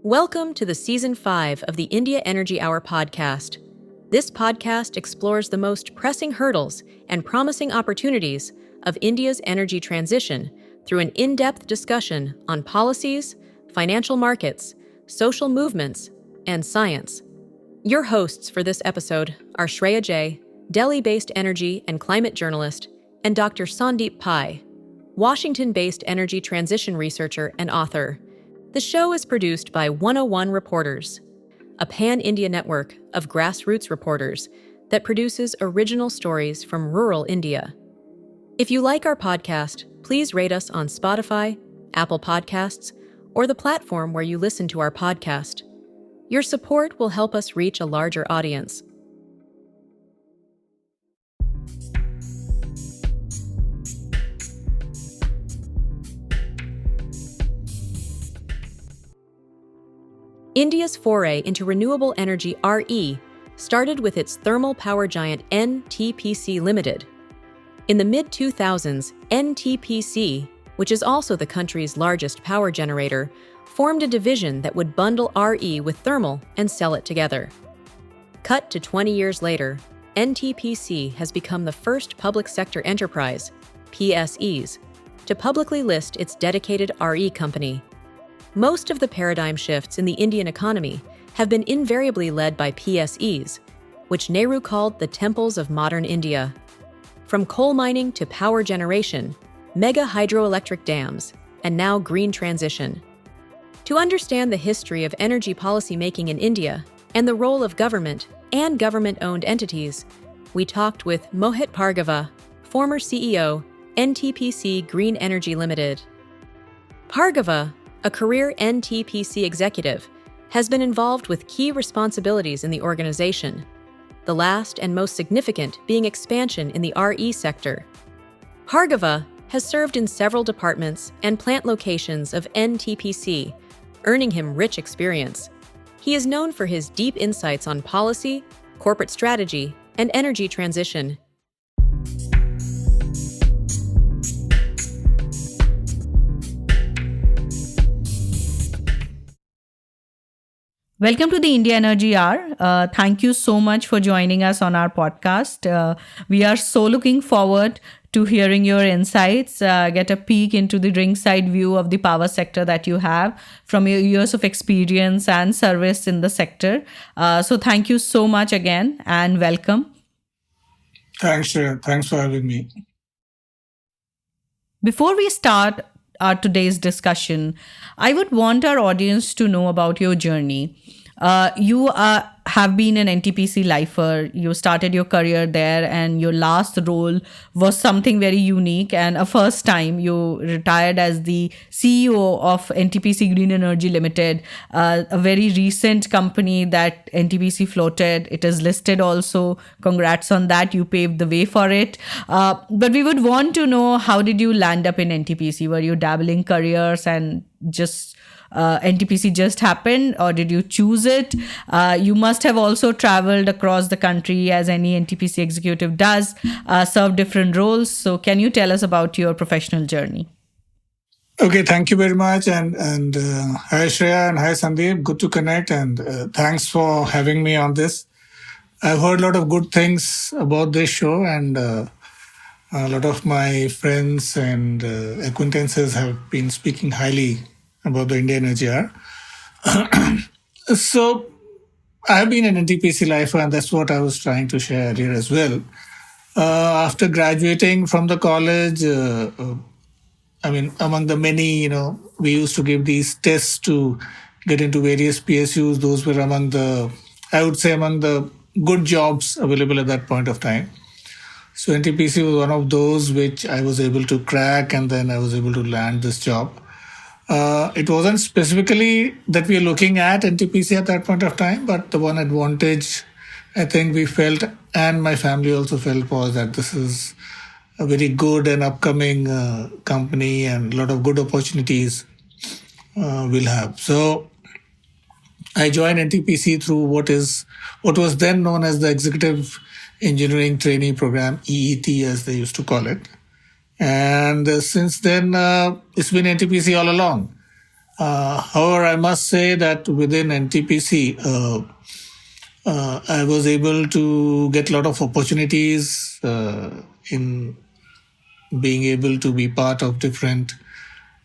Welcome to the Season 5 of the India Energy Hour podcast. This podcast explores the most pressing hurdles and promising opportunities of India's energy transition through an in-depth discussion on policies, financial markets, social movements, and science. Your hosts for this episode are Shreya J., Delhi-based energy and climate journalist, and Dr. Sandeep Pai, Washington-based energy transition researcher and author. The show is produced by 101 Reporters, a pan-India network of grassroots reporters that produces original stories from rural India. If you like our podcast, please rate us on Spotify, Apple Podcasts, or the platform where you listen to our podcast. Your support will help us reach a larger audience. India's foray into renewable energy RE started with its thermal power giant NTPC Ltd. In the mid-2000s, NTPC, which is also the country's largest power generator, formed a division that would bundle RE with thermal and sell it together. Cut to 20 years later, NTPC has become the first public sector enterprise, PSEs, to publicly list its dedicated RE company. Most of the paradigm shifts in the Indian economy have been invariably led by PSEs, which Nehru called the temples of modern India. From coal mining to power generation, mega hydroelectric dams, and now green transition. To understand the history of energy policy making in India and the role of government and government-owned entities, we talked with Mohit Bhargava, former CEO, NTPC Green Energy Ltd. Bhargava, a career NTPC executive, has been involved with key responsibilities in the organization, the last and most significant being expansion in the RE sector. Bhargava has served in several departments and plant locations of NTPC, earning him rich experience. He is known for his deep insights on policy, corporate strategy, and energy transition. Welcome to the India Energy Hour. Thank you so much for joining us on our podcast. We are so looking forward to hearing your insights, get a peek into the ringside view of the power sector that you have from your years of experience and service in the sector. So thank you so much again and welcome. Thanks, Shreya. Thanks for having me. Before we start our today's discussion, I would want our audience to know about your journey. You have been an NTPC lifer. You started your career there and your last role was something very unique and a first time. You retired as the CEO of NTPC Green Energy Ltd, a very recent company that NTPC floated. It is listed also. Congrats on that. You paved the way for it. But we would want to know, how did you land up in NTPC? Were you dabbling careers and just NTPC just happened, or did you choose it? You must have also traveled across the country as any NTPC executive does, served different roles. So can you tell us about your professional journey? Okay, thank you very much. And hi Shreya and hi Sandeep. Good to connect and thanks for having me on this. I've heard a lot of good things about this show and a lot of my friends and acquaintances have been speaking highly about the India Energy Hour. So I've been an NTPC lifer and that's what I was trying to share here as well. After graduating from the college, among the many, we used to give these tests to get into various PSUs. Those were among the good jobs available at that point of time. So NTPC was one of those which I was able to crack and then I was able to land this job. It wasn't specifically that we are looking at NTPC at that point of time, but the one advantage I think we felt, and my family also felt, was that this is a very good and upcoming company and a lot of good opportunities we'll have. So I joined NTPC through what was then known as the Executive Engineering Trainee Program, EET as they used to call it. And since then, it's been NTPC all along. However, I must say that within NTPC, I was able to get a lot of opportunities in being able to be part of different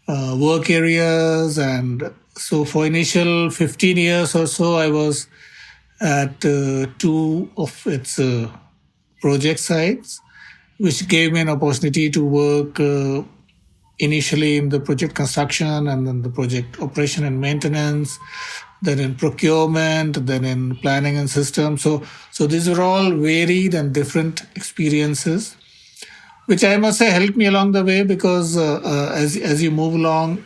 work areas. And so for initial 15 years or so, I was at two of its project sites, which gave me an opportunity to work initially in the project construction and then the project operation and maintenance, then in procurement, then in planning and systems. So these were all varied and different experiences, which I must say helped me along the way, because as you move along,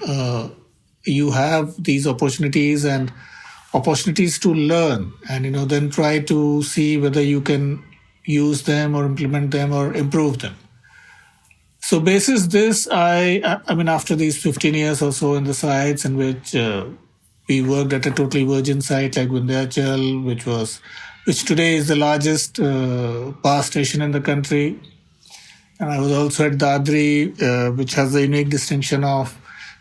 you have these opportunities to learn, and then try to see whether you can use them or implement them or improve them. So basis this, I mean, after these 15 years or so in the sites in which we worked at a totally virgin site like Vindhyachal, which today is the largest power station in the country. And I was also at Dadri, which has the unique distinction of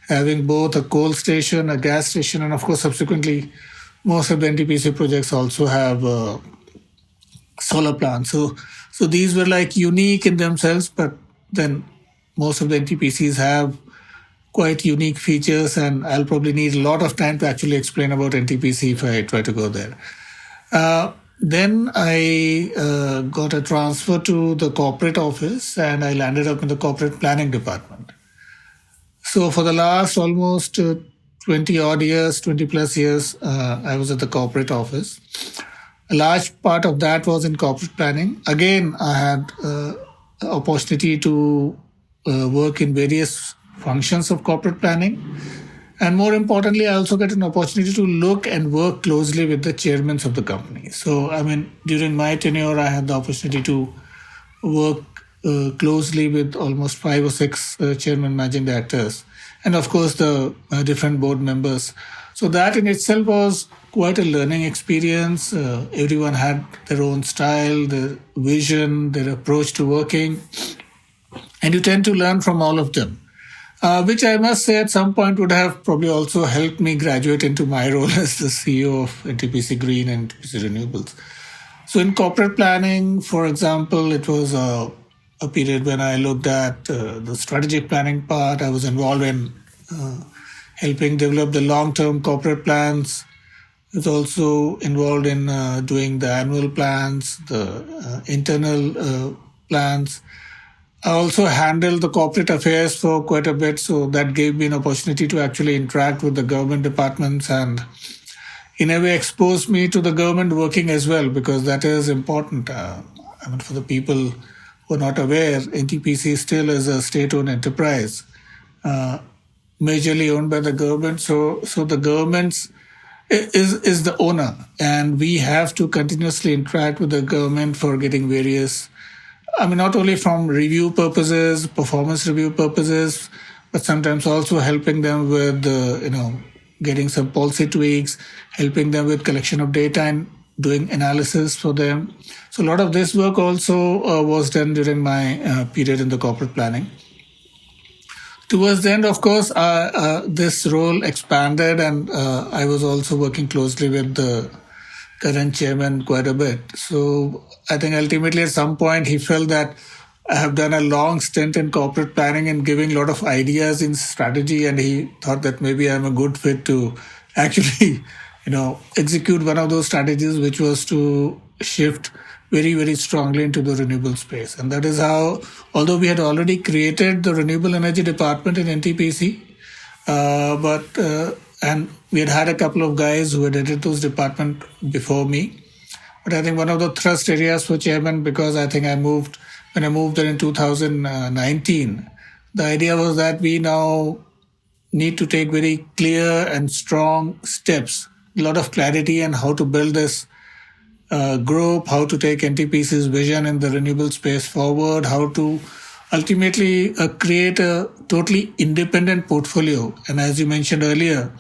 having both a coal station, a gas station, and of course, subsequently, most of the NTPC projects also have solar plants. So these were like unique in themselves, but then most of the NTPCs have quite unique features, and I'll probably need a lot of time to actually explain about NTPC if I try to go there. Then I got a transfer to the corporate office, and I landed up in the corporate planning department. So for the last almost 20 plus years, I was at the corporate office. A large part of that was in corporate planning. Again, I had opportunity to work in various functions of corporate planning. And more importantly, I also get an opportunity to look and work closely with the chairmen of the company. So, I mean, during my tenure, I had the opportunity to work closely with almost 5 or 6 chairman managing directors, and of course the different board members. So that in itself was quite a learning experience. Everyone had their own style, their vision, their approach to working, and you tend to learn from all of them. Which I must say at some point would have probably also helped me graduate into my role as the CEO of NTPC Green and NTPC Renewables. So in corporate planning, for example, it was a period when I looked at the strategic planning part. I was involved in helping develop the long-term corporate plans. I was also involved in doing the annual plans, the internal plans. I also handled the corporate affairs for quite a bit, so that gave me an opportunity to actually interact with the government departments and in a way exposed me to the government working as well, because that is important. I mean, for the people who are not aware, NTPC still is a state-owned enterprise, majorly owned by the government. So the government is the owner, and we have to continuously interact with the government for getting various, I mean, not only from review purposes, performance review purposes, but sometimes also helping them with, getting some policy tweaks, helping them with collection of data and doing analysis for them. So a lot of this work also was done during my period in the corporate planning. Towards the end, of course, this role expanded, and I was also working closely with the current chairman quite a bit. So I think ultimately at some point he felt that I have done a long stint in corporate planning and giving a lot of ideas in strategy, and he thought that maybe I'm a good fit to actually, execute one of those strategies, which was to shift very, very strongly into the renewable space. And that is how, although we had already created the renewable energy department in NTPC, and we had a couple of guys who had headed those departments before me. But I think one of the thrust areas for chairman, because I think when I moved there in 2019, the idea was that we now need to take very clear and strong steps, a lot of clarity on how to build this group, how to take NTPC's vision in the renewable space forward, how to ultimately create a totally independent portfolio. And as you mentioned earlier,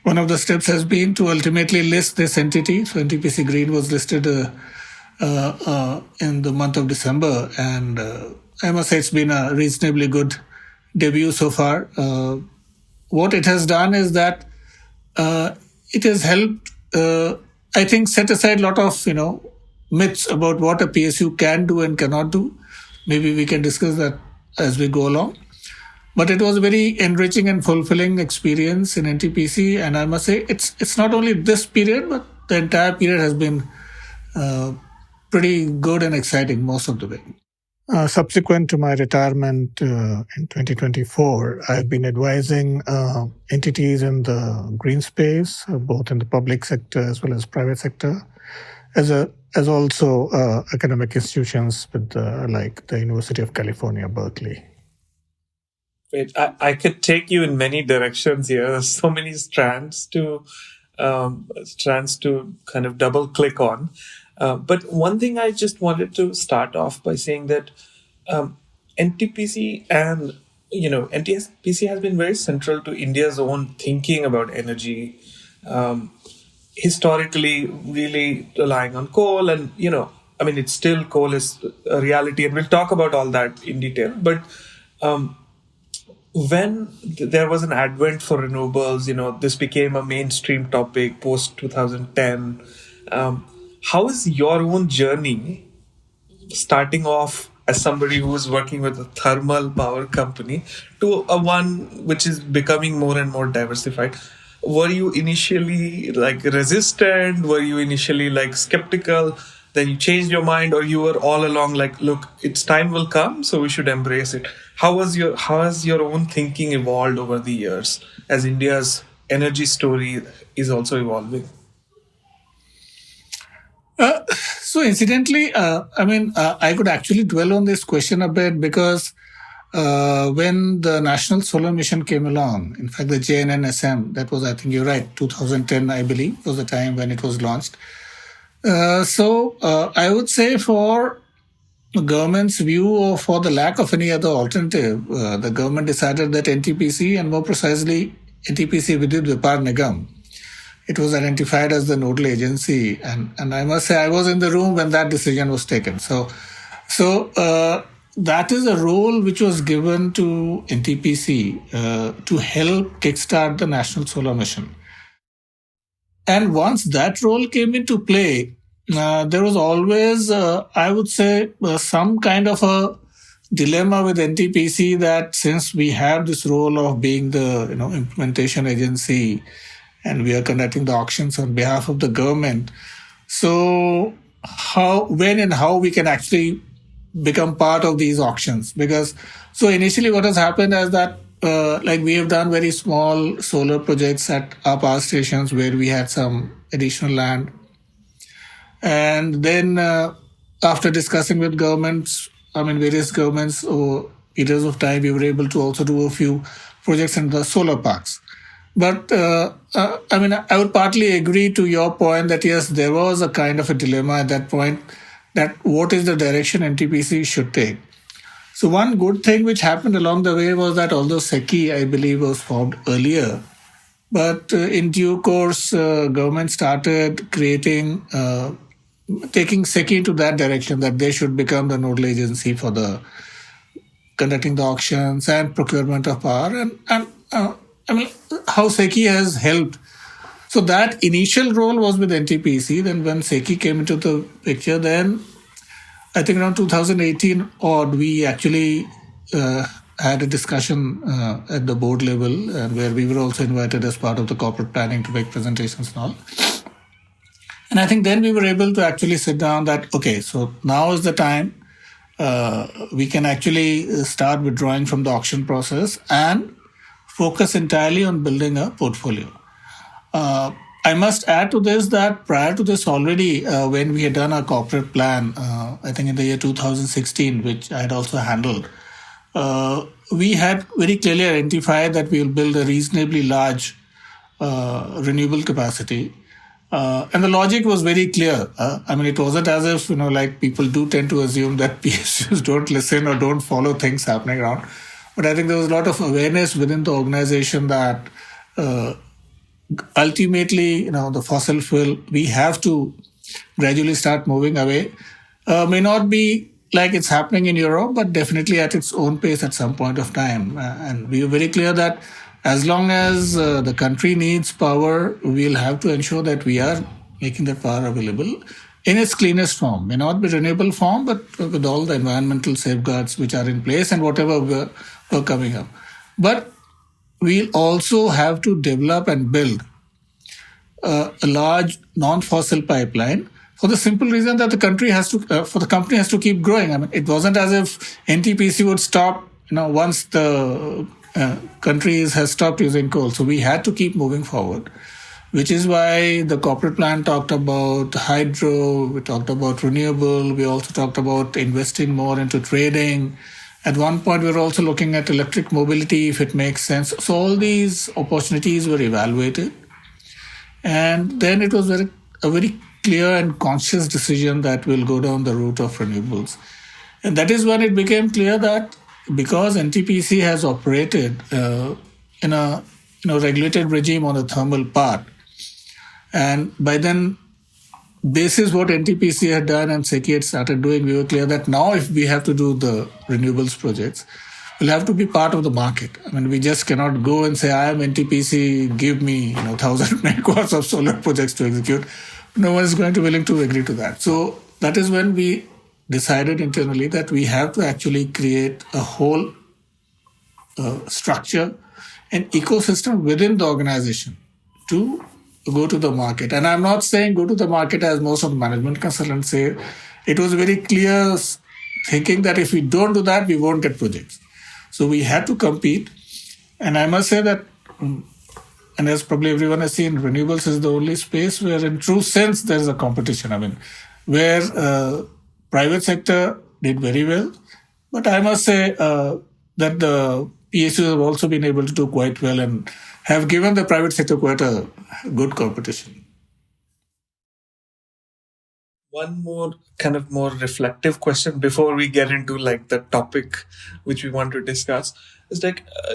one of the steps has been to ultimately list this entity. So NTPC Green was listed in the month of December, and I must say it's been a reasonably good debut so far. what it has done is that it has helped, I think, set aside a lot of myths about what a PSU can do and cannot do. Maybe we can discuss that as we go along. But it was a very enriching and fulfilling experience in NTPC, and I must say it's not only this period, but the entire period has been pretty good and exciting most of the way. Subsequent to my retirement in 2024, I've been advising entities in the green space, both in the public sector as well as private sector, as also academic institutions with like the University of California, Berkeley. Wait, I could take you in many directions here. There's so many strands to kind of double click on. But one thing I just wanted to start off by saying that NTPC and NTPC has been very central to India's own thinking about energy. Historically, really relying on coal, and it's still coal is a reality, and we'll talk about all that in detail. But when there was an advent for renewables, this became a mainstream topic post 2010. How is your own journey, starting off as somebody who is working with a thermal power company to a one which is becoming more and more diversified? Were you initially resistant? Were you initially skeptical? Then you changed your mind, or you were all along look, its time will come, so we should embrace it. How has your own thinking evolved over the years as India's energy story is also evolving? So incidentally, I could actually dwell on this question a bit because when the National Solar Mission came along, in fact, the JNNSM, that was, I think you're right, 2010, I believe, was the time when it was launched. So I would say for the government's view, or for the lack of any other alternative, the government decided that NTPC, and more precisely NTPC Vidyut Vipar Nigam, it was identified as the nodal agency. And I must say I was in the room when that decision was taken. So that is a role which was given to NTPC to help kickstart the National Solar Mission. And once that role came into play, there was always, I would say, some kind of a dilemma with NTPC that since we have this role of being the implementation agency and we are conducting the auctions on behalf of the government, so when and how we can actually become part of these auctions. Because so initially what has happened is that we have done very small solar projects at our power stations where we had some additional land. And then after discussing with governments, various governments over periods of time, we were able to also do a few projects in the solar parks. But I would partly agree to your point that yes, there was a kind of a dilemma at that point, that what is the direction NTPC should take. So one good thing which happened along the way was that although SECI, I believe, was formed earlier, but in due course, government started taking SECI into that direction, that they should become the nodal agency for the conducting the auctions and procurement of power. And how SECI has helped. So that initial role was with NTPC. Then when SECI came into the picture, then I think around 2018 odd, we actually had a discussion at the board level, where we were also invited as part of the corporate planning to make presentations and all. And I think then we were able to actually sit down that, okay, so now is the time we can actually start withdrawing from the auction process and focus entirely on building a portfolio. I must add to this that prior to this already, when we had done our corporate plan, I think in the year 2016, which I had also handled, we had very clearly identified that we will build a reasonably large renewable capacity. And the logic was very clear. It wasn't as if, people do tend to assume that PSUs don't listen or don't follow things happening around. But I think there was a lot of awareness within the organization that ultimately, the fossil fuel, we have to gradually start moving away. May not be like it's happening in Europe, but definitely at its own pace at some point of time. And we were very clear that as long as the country needs power, we'll have to ensure that we are making that power available in its cleanest form. May not be renewable form, but with all the environmental safeguards which are in place and whatever were coming up. But we'll also have to develop and build a large non-fossil pipeline for the simple reason that the country has to, for the company has to keep growing. I mean, it wasn't as if NTPC would stop, once the country has stopped using coal. So we had to keep moving forward, which is why the corporate plan talked about hydro, we talked about renewable, we also talked about investing more into trading. At one point, we were also looking at electric mobility, if it makes sense. So all these opportunities were evaluated. And then it was a very clear and conscious decision that we'll go down the route of renewables. And that is when it became clear that because NTPC has operated in a regulated regime on the thermal part, and by then, basis what NTPC had done and SECI had started doing, we were clear that now if we have to do the renewables projects, we'll have to be part of the market. I mean, we just cannot go and say, I am NTPC, give me 1,000 megawatts of solar projects to execute. No one is going to be willing to agree to that. So that is when we decided internally that we have to actually create a whole structure and ecosystem within the organization to go to the market. And I'm not saying go to the market as most of the management consultants say. It was very clear thinking that if we don't do that, we won't get projects. So we had to compete. And I must say that, and as probably everyone has seen, renewables is the only space where in true sense there is a competition. I mean, where private sector did very well. But I must say that the PSUs have also been able to do quite well and have given the private sector quite a good competition. One more more reflective question before we get into the topic which we want to discuss is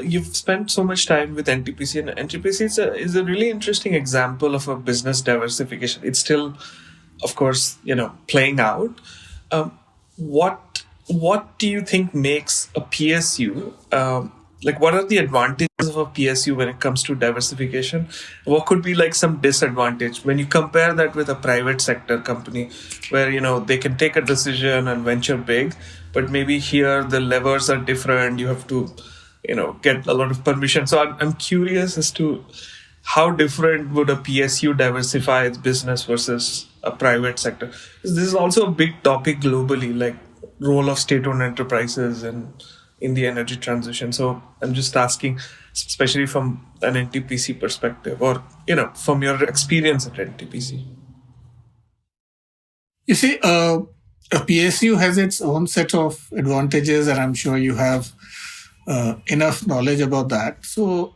you've spent so much time with NTPC, and NTPC is a really interesting example of a business diversification. It's still, of course, playing out. What do you think makes a PSU? What are the advantages of a PSU when it comes to diversification? What could be some disadvantage when you compare that with a private sector company where, they can take a decision and venture big, but maybe here the levers are different. You have to, get a lot of permission. So I'm curious as to how different would a PSU diversify its business versus a private sector? Because this is also a big topic globally, role of state-owned enterprises and in the energy transition. So I'm just asking, especially from an NTPC perspective or, from your experience at NTPC. You see, a PSU has its own set of advantages, and I'm sure you have enough knowledge about that. So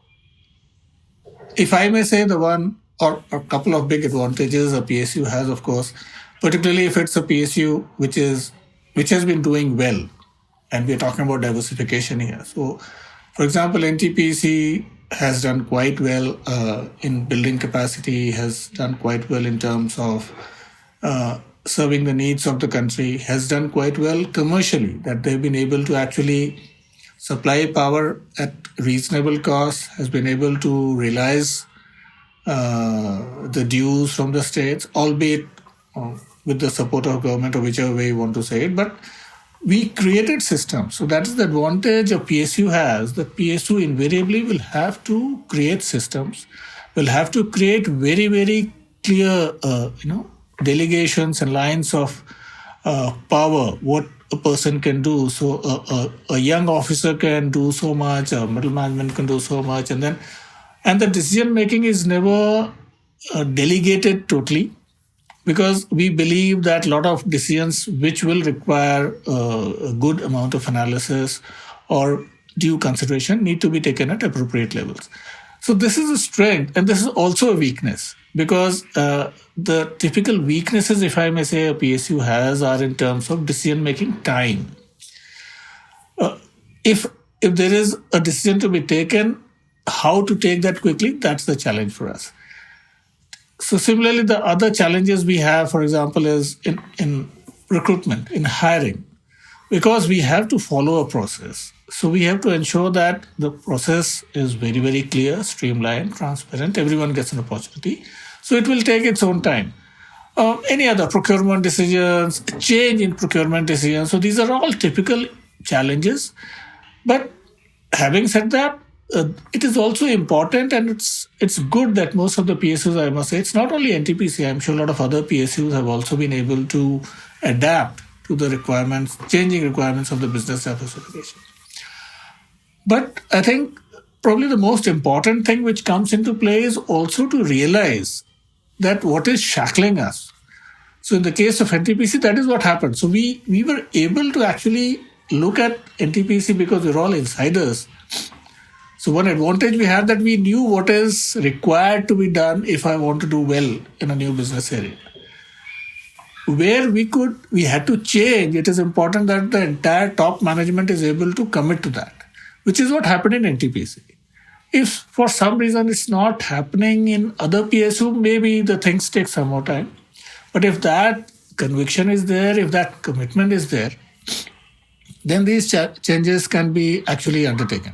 if I may say the one or a couple of big advantages a PSU has, of course, particularly if it's a PSU which has been doing well, and we're talking about diversification here. So, for example, NTPC has done quite well in building capacity, has done quite well in terms of serving the needs of the country, has done quite well commercially, that they've been able to actually supply power at reasonable cost, has been able to realize the dues from the states, albeit with the support of government or whichever way you want to say it. But we created systems. So that is the advantage a PSU has. The PSU invariably will have to create systems, will have to create very, very clear, delegations and lines of power, what a person can do. So a young officer can do so much, a middle management can do so much, and the decision making is never delegated totally, because we believe that a lot of decisions which will require a good amount of analysis or due consideration need to be taken at appropriate levels. So this is a strength, and this is also a weakness, because the typical weaknesses, if I may say, a PSU has are in terms of decision-making time. If there is a decision to be taken, how to take that quickly, that's the challenge for us. So similarly, the other challenges we have, for example, is in recruitment, in hiring, because we have to follow a process. So we have to ensure that the process is very, very clear, streamlined, transparent. Everyone gets an opportunity. So it will take its own time. Any other procurement decisions, change in procurement decisions. So these are all typical challenges. But having said that, it is also important, and it's good that most of the PSUs, I must say, it's not only NTPC, I'm sure a lot of other PSUs have also been able to adapt to the requirements, changing requirements of the business diversification. But I think probably the most important thing which comes into play is also to realize that what is shackling us. So in the case of NTPC, that is what happened. So we were able to actually look at NTPC because we're all insiders. So one advantage we had that we knew what is required to be done if I want to do well in a new business area. Where we had to change, it is important that the entire top management is able to commit to that, which is what happened in NTPC. If for some reason it's not happening in other PSU, maybe the things take some more time. But if that conviction is there, if that commitment is there, then these changes can be actually undertaken.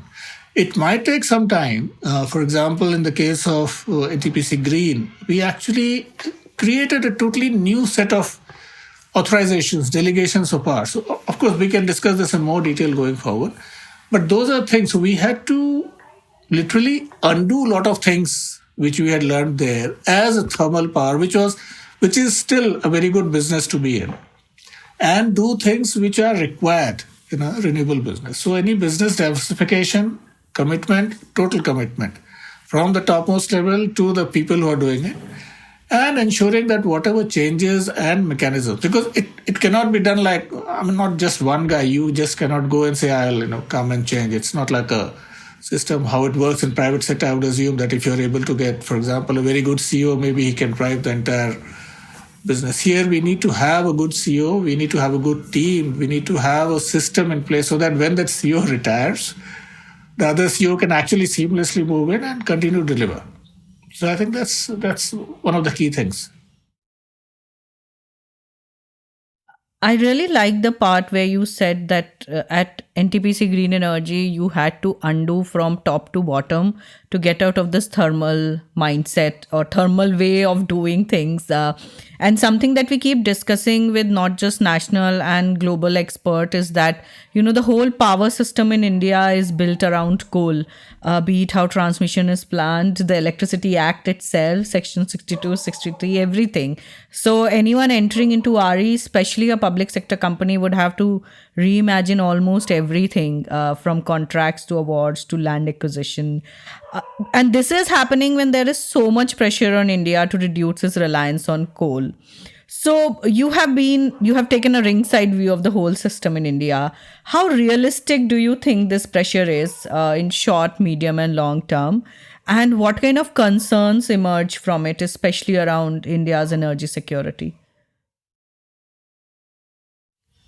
It might take some time. For example, in the case of NTPC Green, we actually created a totally new set of authorizations, delegations of power. So, of course, we can discuss this in more detail going forward. But those are things. So we had to literally undo a lot of things which we had learned there as a thermal power, which is still a very good business to be in, and do things which are required in a renewable business. So any business diversification, commitment, total commitment from the topmost level to the people who are doing it, and ensuring that whatever changes and mechanisms, because it cannot be done like, not just one guy, you just cannot go and say, I'll come and change. It's not like a system, how it works in private sector. I would assume that if you're able to get, for example, a very good CEO, maybe he can drive the entire business. Here, we need to have a good CEO, we need to have a good team, we need to have a system in place so that when that CEO retires, the other CEO can actually seamlessly move in and continue to deliver. So I think that's one of the key things. I really like the part where you said that at NTPC Green Energy, you had to undo from top to bottom to get out of this thermal mindset or thermal way of doing things. And something that we keep discussing with not just national and global expert is that, the whole power system in India is built around coal, be it how transmission is planned, the Electricity Act itself, Section 62, 63, everything. So anyone entering into RE, especially a public sector company, would have to reimagine almost everything from contracts to awards to land acquisition. And this is happening when there is so much pressure on India to reduce its reliance on coal. So you have taken a ringside view of the whole system in India. How realistic do you think this pressure is in short, medium and long term? And what kind of concerns emerge from it, especially around India's energy security?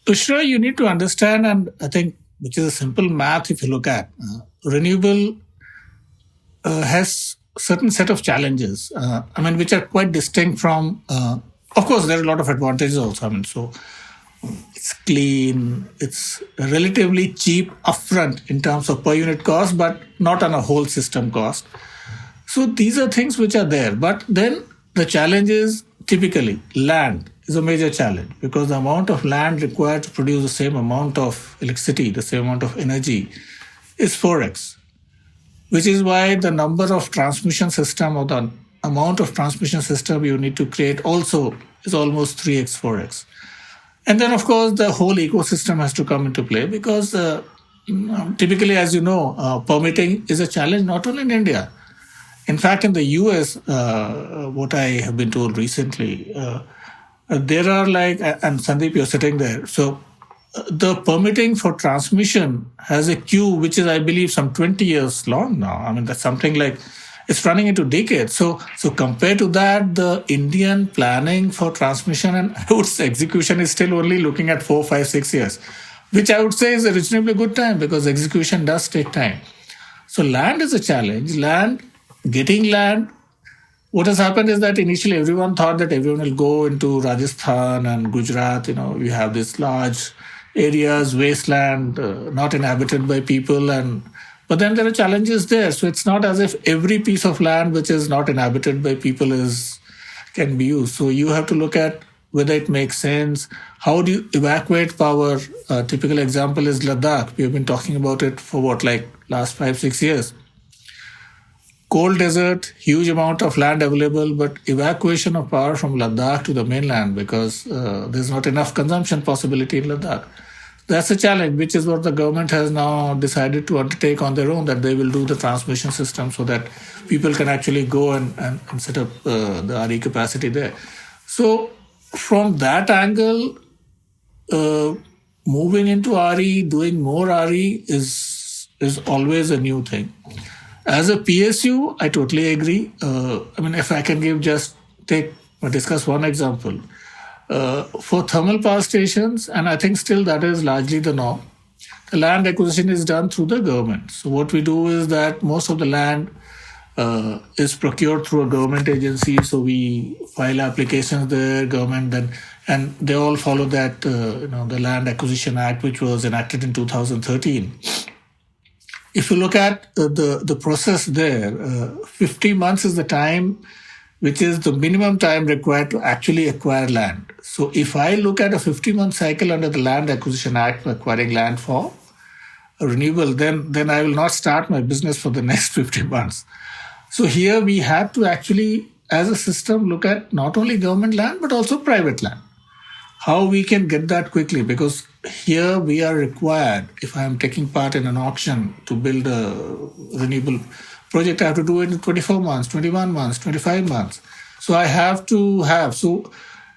Ushra, you need to understand, and I think, which is a simple math if you look at, renewable has certain set of challenges, which are quite distinct from, of course, there are a lot of advantages also. So it's clean, it's relatively cheap upfront in terms of per unit cost, but not on a whole system cost. So these are things which are there. But then the challenge is typically land is a major challenge because the amount of land required to produce the same amount of electricity, the same amount of energy is 4x. Which is why the number of transmission system or the amount of transmission system you need to create also is almost 3x, 4x. And then, of course, the whole ecosystem has to come into play because typically, as you know, permitting is a challenge not only in India. In fact, in the US, what I have been told recently, there are and Sandeep, you're sitting there. So the permitting for transmission has a queue, which is, I believe, some 20 years long now. That's something like it's running into decades. So compared to that, the Indian planning for transmission and I would say execution is still only looking at 4, 5, 6 years, which I would say is a reasonably good time because execution does take time. So land is a challenge. Getting land. What has happened is that initially everyone thought that everyone will go into Rajasthan and Gujarat. We have this large areas, wasteland, not inhabited by people, but then there are challenges there. So it's not as if every piece of land which is not inhabited by people can be used. So you have to look at whether it makes sense. How do you evacuate power? A typical example is Ladakh. We have been talking about it for last 5-6 years. Cold desert, huge amount of land available, but evacuation of power from Ladakh to the mainland because there's not enough consumption possibility in Ladakh. That's a challenge, which is what the government has now decided to undertake on their own, that they will do the transmission system so that people can actually go and set up the RE capacity there. So from that angle, moving into RE, doing more RE is always a new thing. As a PSU, I totally agree. If I can discuss one example. For thermal power stations, and I think still that is largely the norm, the land acquisition is done through the government. So what we do is that most of the land is procured through a government agency. So we file applications there, and they all follow that, the Land Acquisition Act, which was enacted in 2013. If you look at the process there, 50 months is the time which is the minimum time required to actually acquire land. So if I look at a 50-month cycle under the Land Acquisition Act for acquiring land for a renewable, then I will not start my business for the next 50 months. So here we have to actually, as a system, look at not only government land, but also private land. How we can get that quickly, because here we are required, if I am taking part in an auction to build a renewable project, I have to do it in 24 months, 21 months, 25 months. So I have to have,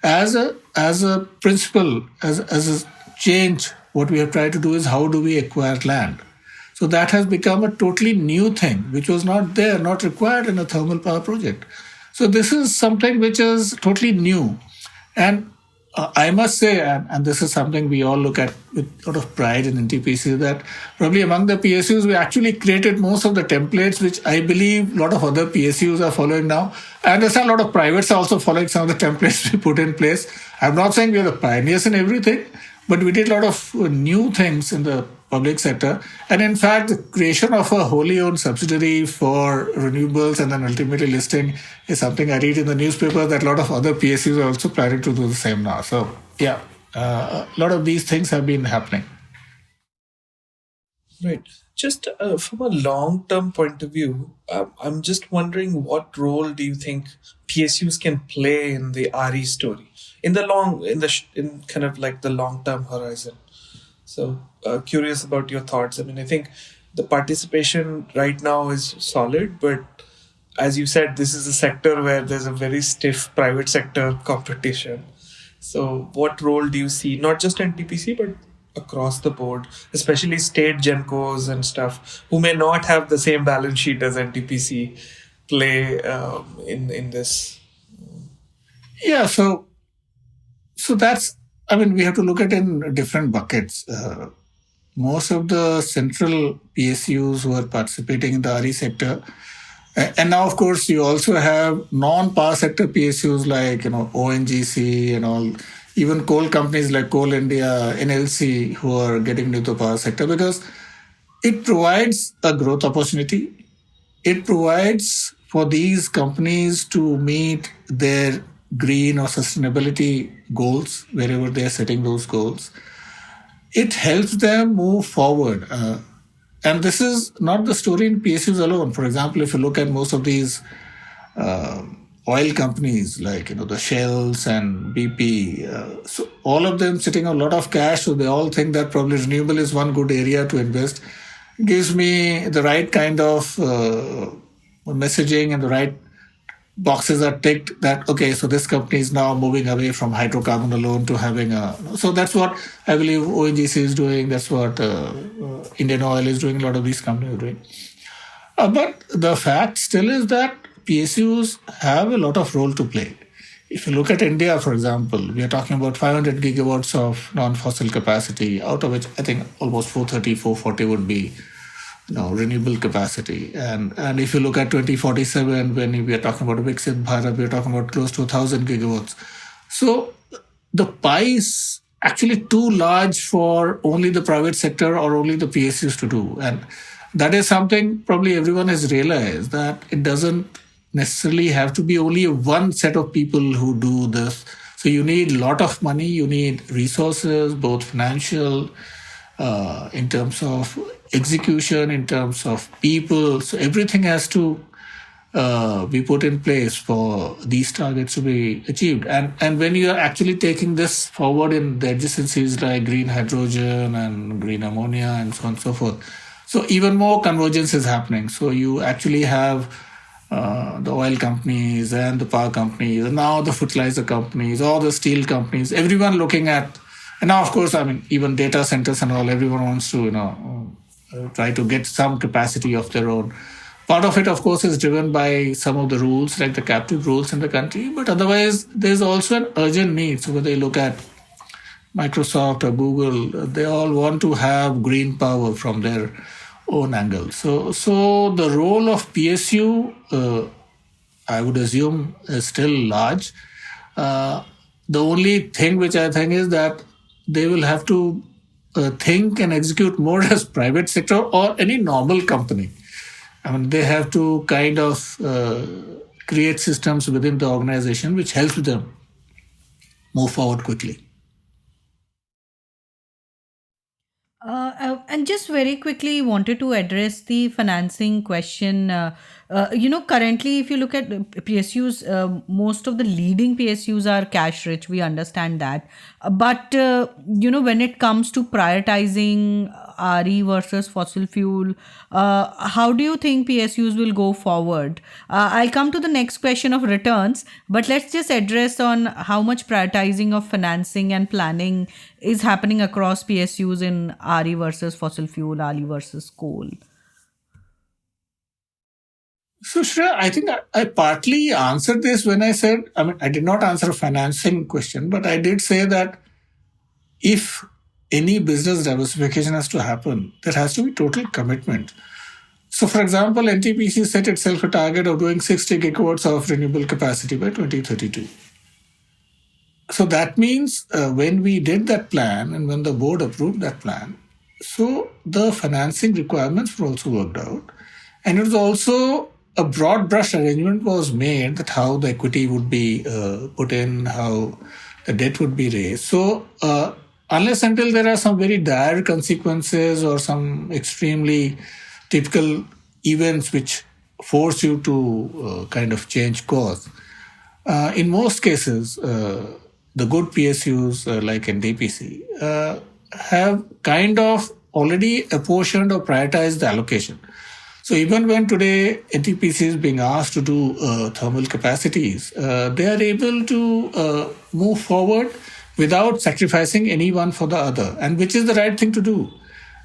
as a principle, as a change, what we have tried to do is how do we acquire land? So that has become a totally new thing, which was not required in a thermal power project. So this is something which is totally new. And I must say, and this is something we all look at with a lot of pride in NTPC, that probably among the PSUs, we actually created most of the templates, which I believe a lot of other PSUs are following now. I understand a lot of privates are also following some of the templates we put in place. I'm not saying we are the pioneers in everything, but we did a lot of new things in the public sector. And in fact, the creation of a wholly owned subsidiary for renewables and then ultimately listing is something I read in the newspaper that a lot of other PSUs are also planning to do the same now. So yeah, a lot of these things have been happening. Right. Just from a long-term point of view, I'm just wondering, what role do you think PSUs can play in the RE story in kind of like the long-term horizon? So curious about your thoughts. I think the participation right now is solid, but as you said, this is a sector where there's a very stiff private sector competition. So what role do you see, not just NTPC, but across the board, especially state gencos and stuff, who may not have the same balance sheet as NTPC, play in this? Yeah, so that's, we have to look at it in different buckets. Most of the central PSUs who are participating in the RE sector, and now, of course, you also have non-power sector PSUs like, ONGC and all, even coal companies like Coal India, NLC, who are getting into the power sector, because it provides a growth opportunity. It provides for these companies to meet their green or sustainability goals, wherever they are setting those goals. It helps them move forward. And this is not the story in PSUs alone. For example, if you look at most of these oil companies like, the Shells and BP, so all of them sitting on a lot of cash, so they all think that probably renewable is one good area to invest. It gives me the right kind of messaging, and the right boxes are ticked that, okay, so this company is now moving away from hydrocarbon alone to having so that's what I believe ONGC is doing. That's what Indian Oil is doing. A lot of these companies are doing. But the fact still is that PSUs have a lot of role to play. If you look at India, for example, we are talking about 500 gigawatts of non-fossil capacity, out of which I think almost 440 would be renewable capacity. And if you look at 2047, when we are talking about Viksit Bharat, we are talking about close to 1,000 gigawatts. So the pie is actually too large for only the private sector or only the PSUs to do. And that is something probably everyone has realized, that it doesn't necessarily have to be only one set of people who do this. So you need a lot of money, you need resources, both financial, in terms of execution, in terms of people. So everything has to be put in place for these targets to be achieved. And when you are actually taking this forward in the adjacencies like green hydrogen and green ammonia and so on and so forth, so even more convergence is happening. So you actually have the oil companies and the power companies, and now the fertilizer companies, all the steel companies, everyone looking at, and now of course, I mean, even data centers and all, everyone wants to, try to get some capacity of their own. Part of it, of course, is driven by some of the rules, like the captive rules in the country, but otherwise, there's also an urgent need. So whether you look at Microsoft or Google, they all want to have green power from their own angle. So the role of PSU, I would assume, is still large. The only thing which I think is that they will have to think and execute more as private sector or any normal company. I mean, they have to kind of create systems within the organization which helps them move forward quickly. And just very quickly wanted to address the financing question. Currently, if you look at PSUs, most of the leading PSUs are cash rich. We understand that. But when it comes to prioritizing RE versus fossil fuel, how do you think PSUs will go forward? I'll come to the next question of returns, but let's just address on how much prioritizing of financing and planning is happening across PSUs in RE versus fossil fuel, RE versus coal. So, Shreya, I think I partly answered this when I said, I mean, I did not answer a financing question, but I did say that if any business diversification has to happen, there has to be total commitment. So, for example, NTPC set itself a target of doing 60 gigawatts of renewable capacity by 2032. So that means when we did that plan and when the board approved that plan, so the financing requirements were also worked out. And it was also a broad brush arrangement was made that how the equity would be put in, how the debt would be raised. So unless until there are some very dire consequences or some extremely typical events which force you to kind of change course, in most cases, the good PSUs like NTPC have kind of already apportioned or prioritized the allocation. So even when today NTPC is being asked to do thermal capacities, they are able to move forward without sacrificing any one for the other, and which is the right thing to do.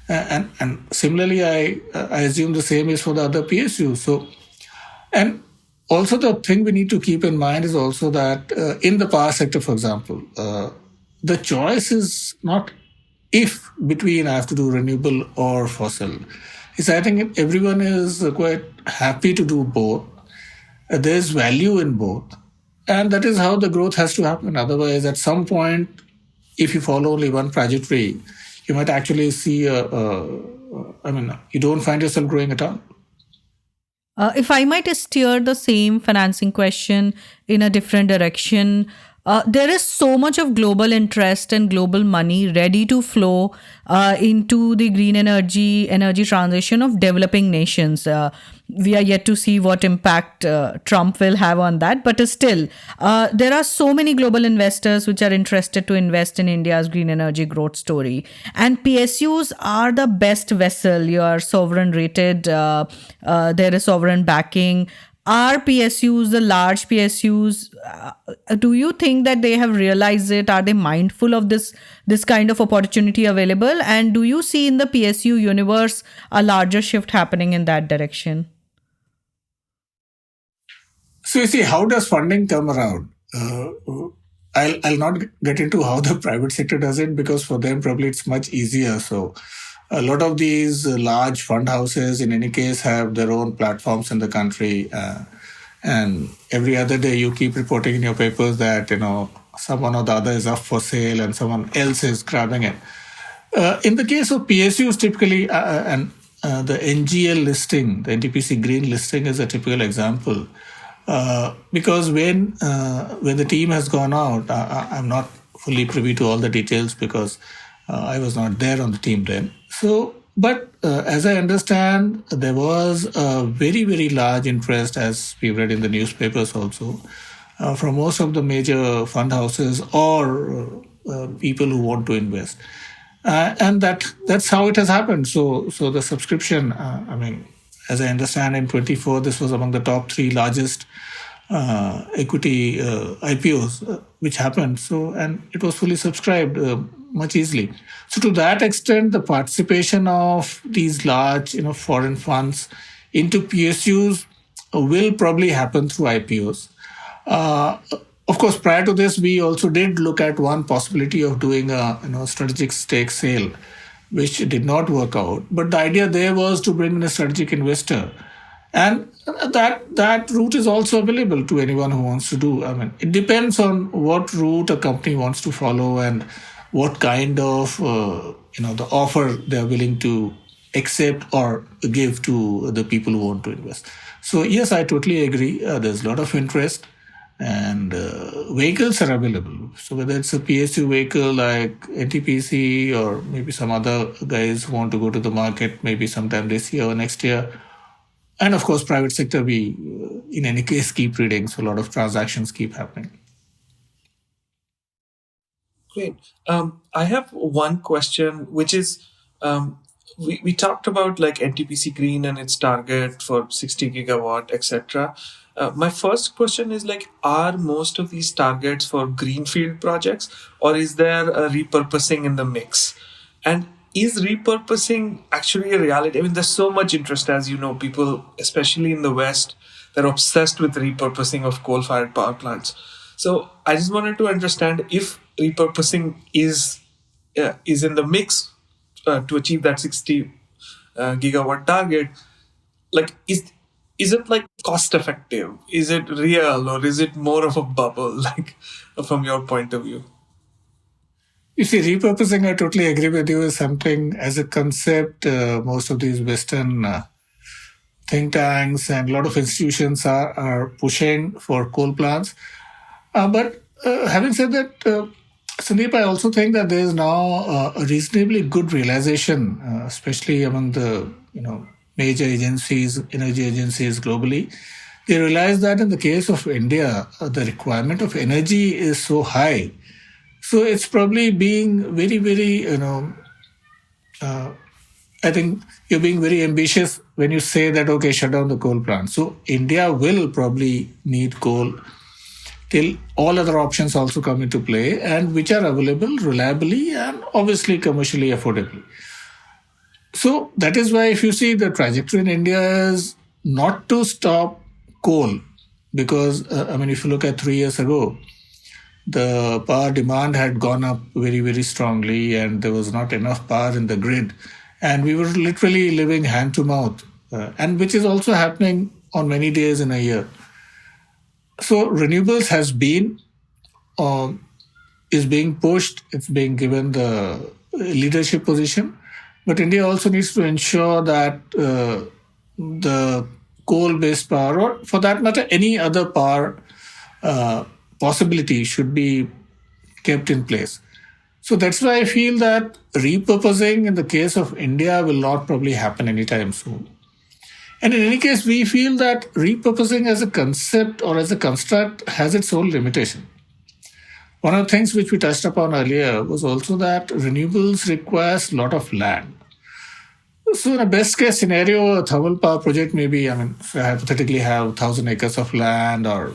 And similarly, I assume the same is for the other PSUs. So, and also the thing we need to keep in mind is also that in the power sector, for example, the choice is not if between I have to do renewable or fossil. It's I think everyone is quite happy to do both. There's value in both. And that is how the growth has to happen. Otherwise, at some point, if you follow only one trajectory, you might actually see, you don't find yourself growing at all. If I might steer the same financing question in a different direction, there is so much of global interest and global money ready to flow into the green energy transition of developing nations. We are yet to see what impact Trump will have on that. But still, there are so many global investors which are interested to invest in India's green energy growth story. And PSUs are the best vessel. You are sovereign rated. There is sovereign backing. Are PSUs, the large PSUs, do you think that they have realized it? Are they mindful of this kind of opportunity available? And do you see in the PSU universe a larger shift happening in that direction? So you see, how does funding come around? I'll not get into how the private sector does it, because for them probably it's much easier. So a lot of these large fund houses in any case have their own platforms in the country. And every other day you keep reporting in your papers that, someone or the other is up for sale and someone else is grabbing it. In the case of PSUs, typically, and the NGL listing, the NTPC Green listing is a typical example. Because when the team has gone out, I'm not fully privy to all the details because I was not there on the team then. So, but as I understand, there was a very, very large interest, as we read in the newspapers also, from most of the major fund houses or people who want to invest. And that's how it has happened. So the subscription, as I understand, in 24, this was among the top 3 largest equity IPOs which happened. So, and it was fully subscribed much easily. So to that extent, the participation of these large, foreign funds into PSUs will probably happen through IPOs. Of course, prior to this, we also did look at one possibility of doing a strategic stake sale, which did not work out. But the idea there was to bring in a strategic investor, and that route is also available to anyone who wants to do. It depends on what route a company wants to follow and what kind of the offer they are willing to accept or give to the people who want to invest. So yes, I totally agree. There's a lot of interest. And vehicles are available. So whether it's a PSU vehicle like NTPC or maybe some other guys who want to go to the market maybe sometime this year or next year. And of course, private sector, we in any case keep reading. So a lot of transactions keep happening. Great. I have one question, which is we talked about like NTPC Green and its target for 60 gigawatt, etc. My first question is like, are most of these targets for greenfield projects, or is there a repurposing in the mix? And is repurposing actually a reality? I mean, there's so much interest, as you know, people, especially in the West, they're obsessed with repurposing of coal-fired power plants. So I just wanted to understand if repurposing is in the mix to achieve that 60 gigawatt target. Like, is it like cost effective? Is it real, or is it more of a bubble, like from your point of view? You see, repurposing, I totally agree with you, is something as a concept, most of these Western think tanks and a lot of institutions are pushing for coal plants. But having said that, Sandeep, I also think that there is now a reasonably good realization, especially among the major agencies, energy agencies globally. They realize that in the case of India, the requirement of energy is so high. So it's probably being very, very, I think you're being very ambitious when you say that, okay, shut down the coal plant. So India will probably need coal till all other options also come into play, and which are available reliably and obviously commercially affordably. So that is why if you see the trajectory in India is not to stop coal, because if you look at 3 years ago, the power demand had gone up very, very strongly and there was not enough power in the grid. And we were literally living hand to mouth, and which is also happening on many days in a year. So renewables is being pushed, it's being given the leadership position. But India also needs to ensure that the coal-based power, or for that matter, any other power possibility should be kept in place. So that's why I feel that repurposing in the case of India will not probably happen anytime soon. And in any case, we feel that repurposing as a concept or as a construct has its own limitation. One of the things which we touched upon earlier was also that renewables requires a lot of land. So in a best case scenario, a thermal power project may be, hypothetically have 1,000 acres of land, or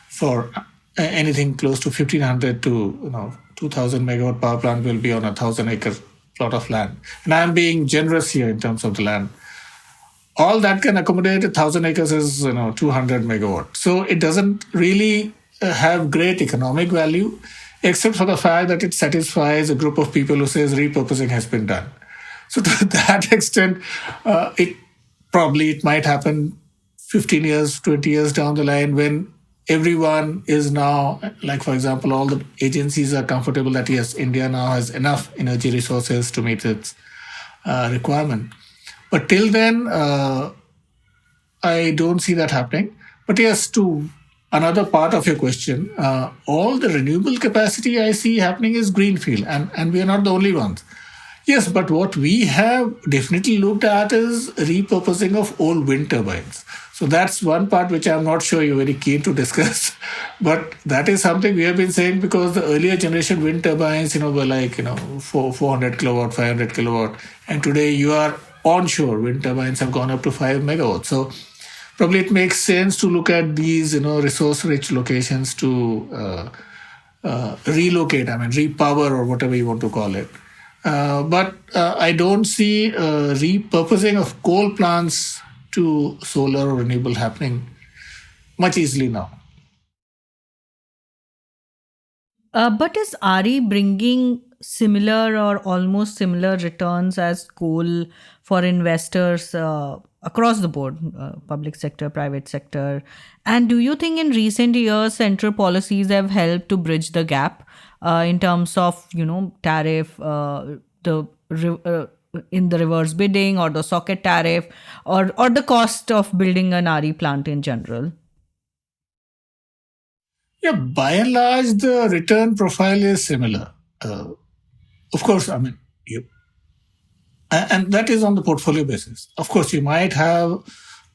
for anything close to 1,500 to 2,000 megawatt power plant will be on a 1,000-acre plot of land. And I'm being generous here in terms of the land. All that can accommodate 1,000 acres is 200 megawatt. So it doesn't really have great economic value, except for the fact that it satisfies a group of people who says repurposing has been done. So to that extent, it might happen 15 years, 20 years down the line when everyone is now, like for example, all the agencies are comfortable that yes, India now has enough energy resources to meet its requirement. But till then, I don't see that happening. But yes, to another part of your question, all the renewable capacity I see happening is greenfield, and we are not the only ones. Yes, but what we have definitely looked at is repurposing of old wind turbines. So that's one part which I'm not sure you're very keen to discuss, but that is something we have been saying because the earlier generation wind turbines, were like 400 kilowatt, 500 kilowatt, and today you are onshore wind turbines have gone up to 5 megawatts. So probably it makes sense to look at these resource-rich locations to relocate. I mean, repower or whatever you want to call it. But I don't see repurposing of coal plants to solar or renewable happening much easily now. But is RE bringing similar or almost similar returns as coal for investors across the board, public sector, private sector? And do you think in recent years, central policies have helped to bridge the gap in terms of, tariff, in the reverse bidding or the socket tariff or the cost of building an RE plant in general? Yeah, by and large, the return profile is similar. Of course, I mean, and that is on the portfolio basis. Of course, you might have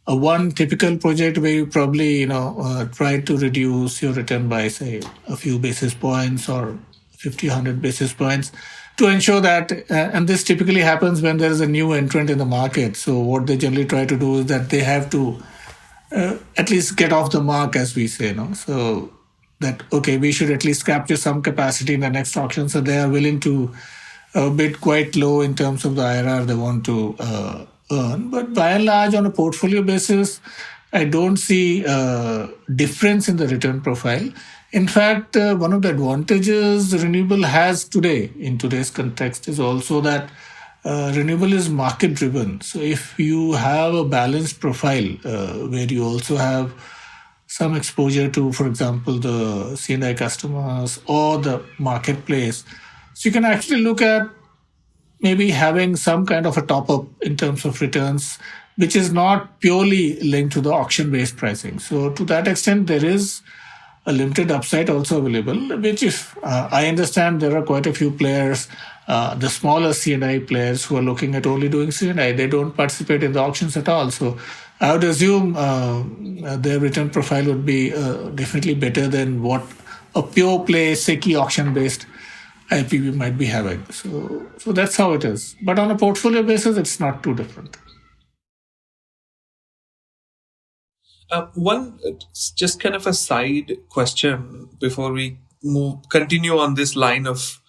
one typical project where you probably, try to reduce your return by, say, a few basis points or 50, 100 basis points to ensure that, and this typically happens when there is a new entrant in the market. So what they generally try to do is that they have to at least get off the mark, as we say, so that, okay, we should at least capture some capacity in the next auction. So they are willing to bid quite low in terms of the IRR they want to earn. But by and large, on a portfolio basis, I don't see difference in the return profile. In fact, one of the advantages renewable has today, in today's context, is also that renewable is market driven. So if you have a balanced profile where you also have some exposure to, for example, the C&I customers or the marketplace, so you can actually look at maybe having some kind of a top up in terms of returns, which is not purely linked to the auction based pricing. So to that extent, there is a limited upside also available, which if I understand there are quite a few players, the smaller C&I players who are looking at only doing C&I, they don't participate in the auctions at all. So I would assume their return profile would be definitely better than what a pure play SECI auction based IPP might be having. So that's how it is. But on a portfolio basis, it's not too different. One just kind of a side question before we continue on this line of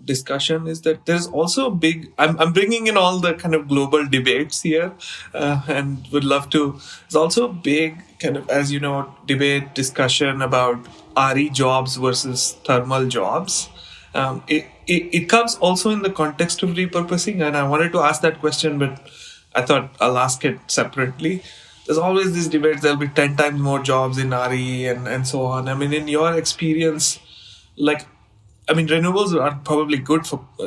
discussion is that there's also a big, I'm bringing in all the kind of global debates here and would love to, there's also a big kind of, as you know, debate discussion about RE jobs versus thermal jobs. It comes also in the context of repurposing, and I wanted to ask that question, but I thought I'll ask it separately. There's always these debates, there'll be 10 times more jobs in RE and so on. I mean, in your experience, renewables are probably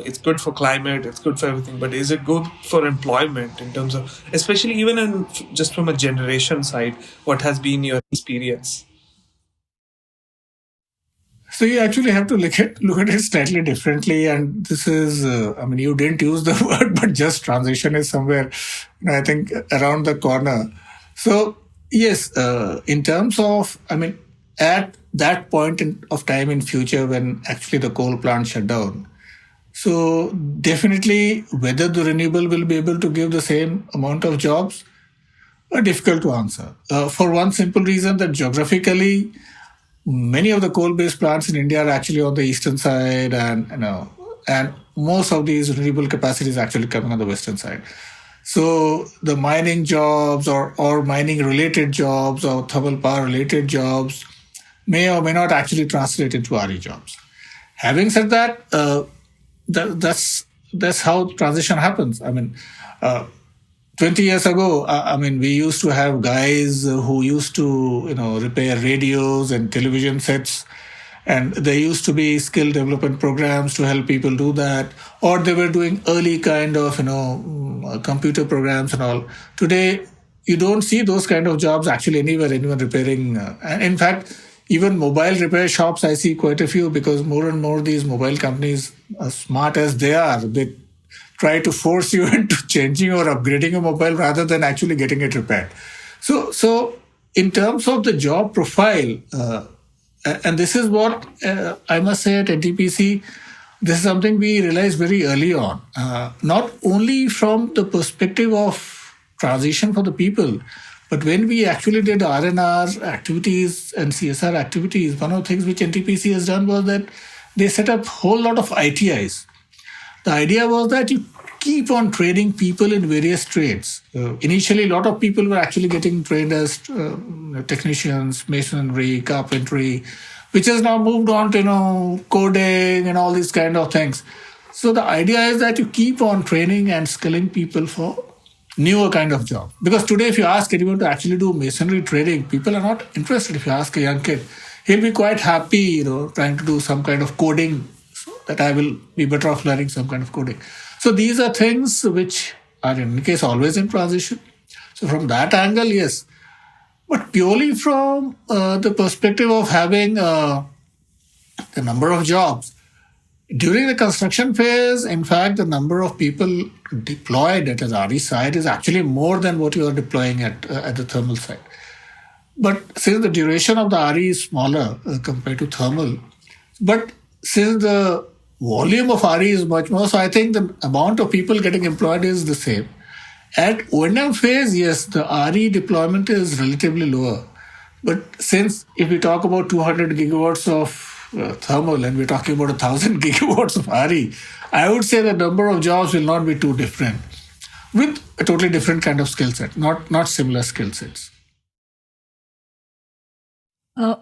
it's good for climate, it's good for everything, but is it good for employment in terms of, especially even just from a generation side, what has been your experience? So you actually have to look at it slightly differently. And this is, you didn't use the word, but just transition is somewhere, I think, around the corner. So yes, in terms of, at that point of time in future when actually the coal plant shut down, so definitely whether the renewable will be able to give the same amount of jobs are difficult to answer. For one simple reason that geographically, many of the coal-based plants in India are actually on the eastern side, and most of these renewable capacity is actually coming on the western side. So the mining jobs or mining related jobs or thermal power related jobs may or may not actually translate into RE jobs. Having said that, that's how transition happens. To 20 years ago, we used to have guys who used to, repair radios and television sets. And there used to be skill development programs to help people do that. Or they were doing early kind of, computer programs and all. Today, you don't see those kind of jobs actually anywhere, anyone repairing. And in fact, even mobile repair shops, I see quite a few, because more and more these mobile companies, as smart as they are, they try to force you into changing or upgrading a mobile rather than actually getting it repaired. So in terms of the job profile, and this is what I must say at NTPC, this is something we realized very early on. Not only from the perspective of transition for the people, but when we actually did R&R activities and CSR activities, one of the things which NTPC has done was that they set up a whole lot of ITIs. The idea was that you keep on training people in various trades. Initially, a lot of people were actually getting trained as technicians, masonry, carpentry, which has now moved on to coding and all these kind of things. So the idea is that you keep on training and skilling people for newer kind of job. Because today, if you ask anyone to actually do masonry trading, people are not interested. If you ask a young kid, he'll be quite happy, trying to do some kind of coding, so that I will be better off learning some kind of coding. So these are things which are in any case always in transition. So from that angle, yes. But purely from the perspective of having the number of jobs, during the construction phase, in fact, the number of people deployed at the RE side is actually more than what you are deploying at the thermal side. But since the duration of the RE is smaller compared to thermal, but since the volume of RE is much more, so I think the amount of people getting employed is the same. At O&M phase, yes, the RE deployment is relatively lower. But since if we talk about 200 gigawatts of thermal and we're talking about 1,000 gigawatts of RE, I would say the number of jobs will not be too different, with a totally different kind of skill set, not similar skill sets.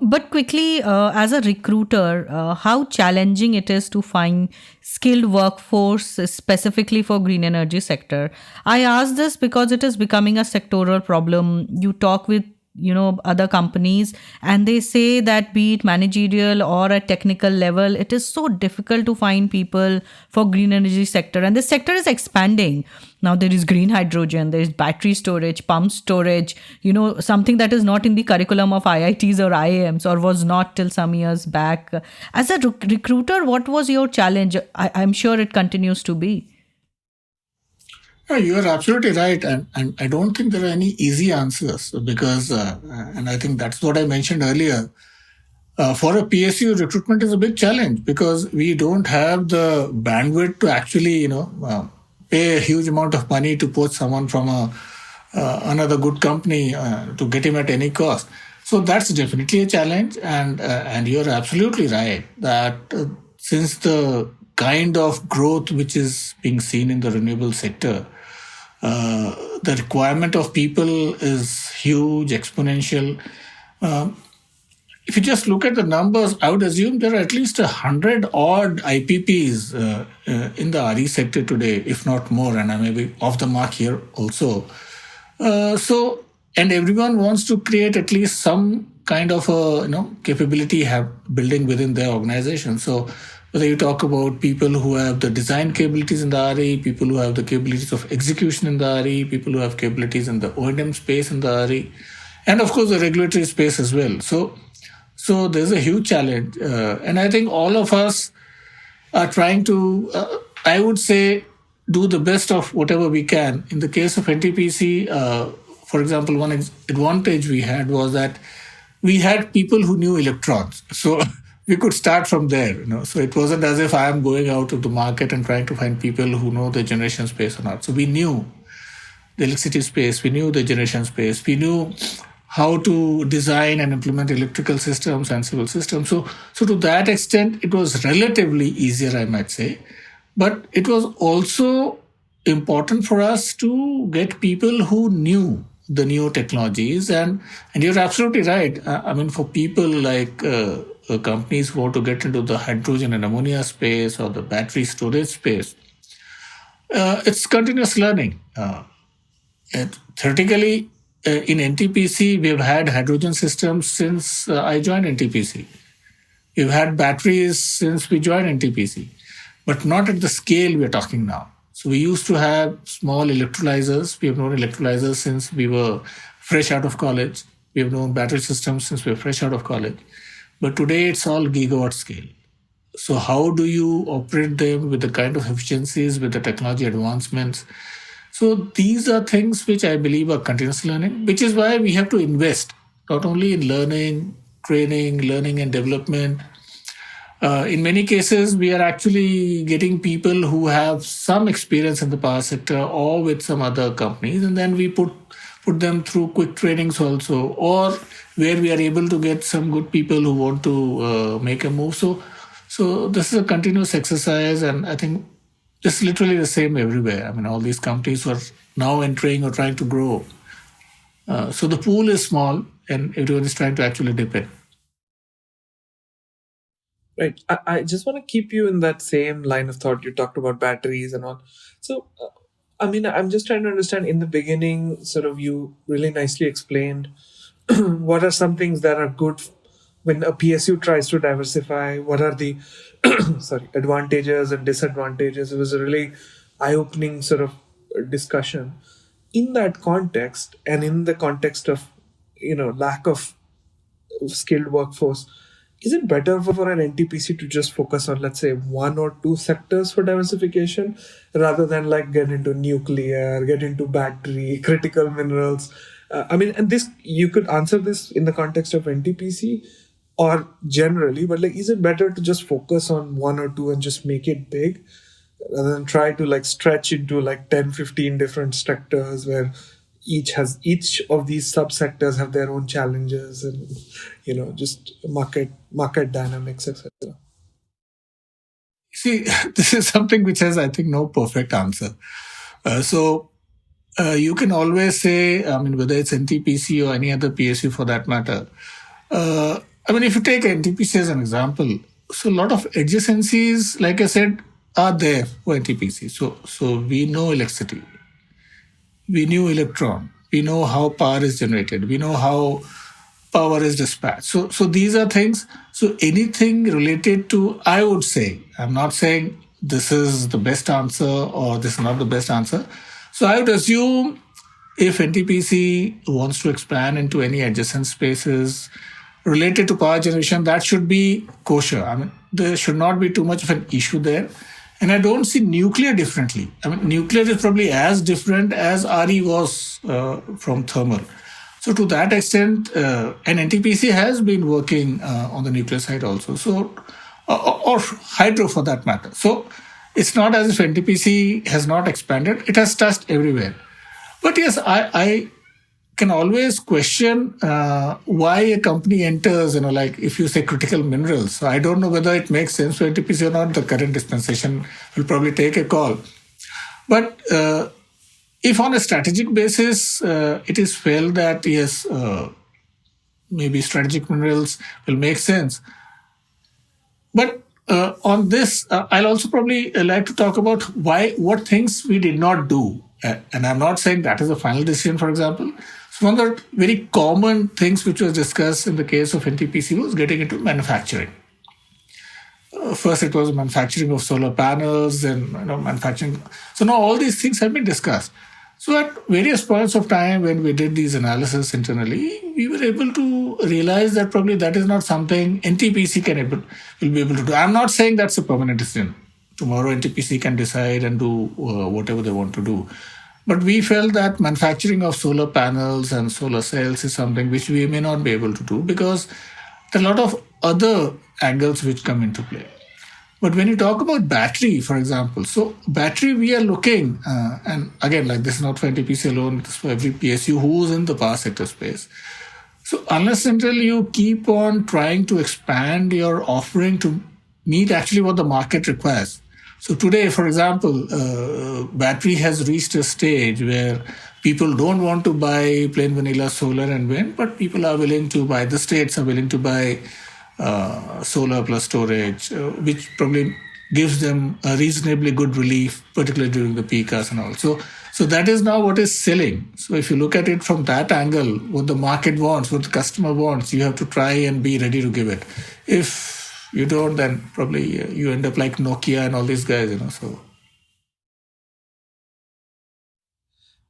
But quickly, as a recruiter, how challenging it is to find skilled workforce specifically for green energy sector. I ask this because it is becoming a sectoral problem. You talk with other companies and they say that be it managerial or at technical level, it is so difficult to find people for green energy sector, and this sector is expanding. Now there is green hydrogen, there is battery storage, pump storage, something that is not in the curriculum of IITs or IIMs, or was not till some years back. As a recruiter, what was your challenge? I'm sure it continues to be. Yeah, you are absolutely right. And I don't think there are any easy answers, because, and I think that's what I mentioned earlier, for a PSU, recruitment is a big challenge, because we don't have the bandwidth to actually, pay a huge amount of money to poach someone from another good company to get him at any cost. So that's definitely a challenge. And you're absolutely right that since the kind of growth which is being seen in the renewable sector, the requirement of people is huge, exponential. If you just look at the numbers, I would assume there are at least 100 odd IPPs in the RE sector today, if not more, and I may be off the mark here also. And everyone wants to create at least some kind of a capability building within their organization. So whether you talk about people who have the design capabilities in the RE, people who have the capabilities of execution in the RE, people who have capabilities in the O&M space in the RE, and of course the regulatory space as well. So there's a huge challenge. And I think all of us are trying to, I would say, do the best of whatever we can. In the case of NTPC, for example, one advantage we had was that we had people who knew electrons. So we could start from there. So it wasn't as if I am going out of the market and trying to find people who know the generation space or not. So we knew the electricity space, we knew the generation space, we knew how to design and implement electrical systems and civil systems. So to that extent, it was relatively easier, I might say. But it was also important for us to get people who knew the new technologies. And you're absolutely right. For people like companies who want to get into the hydrogen and ammonia space or the battery storage space, it's continuous learning. theoretically, in NTPC, we've had hydrogen systems since I joined NTPC. We've had batteries since we joined NTPC, but not at the scale we're talking now. So we used to have small electrolyzers. We have known electrolyzers since we were fresh out of college. We have known battery systems since we were fresh out of college. But today it's all gigawatt scale. So how do you operate them with the kind of efficiencies, with the technology advancements? So these are things which I believe are continuous learning, which is why we have to invest not only in learning, training, learning and development. In many cases, we are actually getting people who have some experience in the power sector or with some other companies, and then we put them through quick trainings also, or where we are able to get some good people who want to make a move. So this is a continuous exercise, and I think it's literally the same everywhere. I mean, all these companies who are now entering or trying to grow. So the pool is small, and everyone is trying to actually dip in. Right. I just want to keep you in that same line of thought. You talked about batteries and all. So, I'm just trying to understand in the beginning, sort of, you really nicely explained what are some things that are good when a PSU tries to diversify, what are the advantages and disadvantages. It was a really eye-opening sort of discussion. In that context, and in the context of, lack of skilled workforce, is it better for an NTPC to just focus on, let's say, one or two sectors for diversification rather than get into nuclear, get into battery, critical minerals? And this, you could answer this in the context of NTPC or generally, but is it better to just focus on one or two and just make it big rather than try to stretch into 10, 15 different sectors where each of these subsectors have their own challenges and just market dynamics, etc. See, this is something which has, I think, no perfect answer. You can always say, whether it's NTPC or any other PSU for that matter. If you take NTPC as an example, so a lot of adjacencies, like I said, are there for NTPC. So we know electricity. We knew electron. We know how power is generated. We know how power is dispatched. So these are things. So anything related to, I would say, I'm not saying this is the best answer or this is not the best answer. So I would assume if NTPC wants to expand into any adjacent spaces related to power generation, that should be kosher. There should not be too much of an issue there. And I don't see nuclear differently. Nuclear is probably as different as RE was from thermal. So to that extent, and NTPC has been working on the nuclear side also. So, or hydro for that matter. So it's not as if NTPC has not expanded. It has touched everywhere. But yes, I can always question why a company enters, if you say critical minerals. So I don't know whether it makes sense for NTPC or not. The current dispensation will probably take a call. But if on a strategic basis, it is felt that, yes, maybe strategic minerals will make sense. But on this, I'll also probably like to talk about what things we did not do. And I'm not saying that is a final decision, for example. So one of the very common things which was discussed in the case of NTPC was getting into manufacturing. First, it was manufacturing of solar panels and manufacturing. So now all these things have been discussed. So at various points of time when we did these analysis internally, we were able to realize that probably that is not something NTPC will be able to do. I'm not saying that's a permanent decision. Tomorrow NTPC can decide and do whatever they want to do. But we felt that manufacturing of solar panels and solar cells is something which we may not be able to do because there are a lot of other angles which come into play. But when you talk about battery, for example, so battery we are looking, and again, this is not for NTPC alone, it's for every PSU who's in the power sector space. So unless until you keep on trying to expand your offering to meet actually what the market requires. So today, for example, battery has reached a stage where people don't want to buy plain vanilla solar and wind, but people are willing to buy, the states are willing to buy solar plus storage, which probably gives them a reasonably good relief, particularly during the peak hours and all. So So that is now what is selling. So if you look at it from that angle, what the market wants, what the customer wants, you have to try and be ready to give it. If you don't, then probably you end up like Nokia and all these guys, so.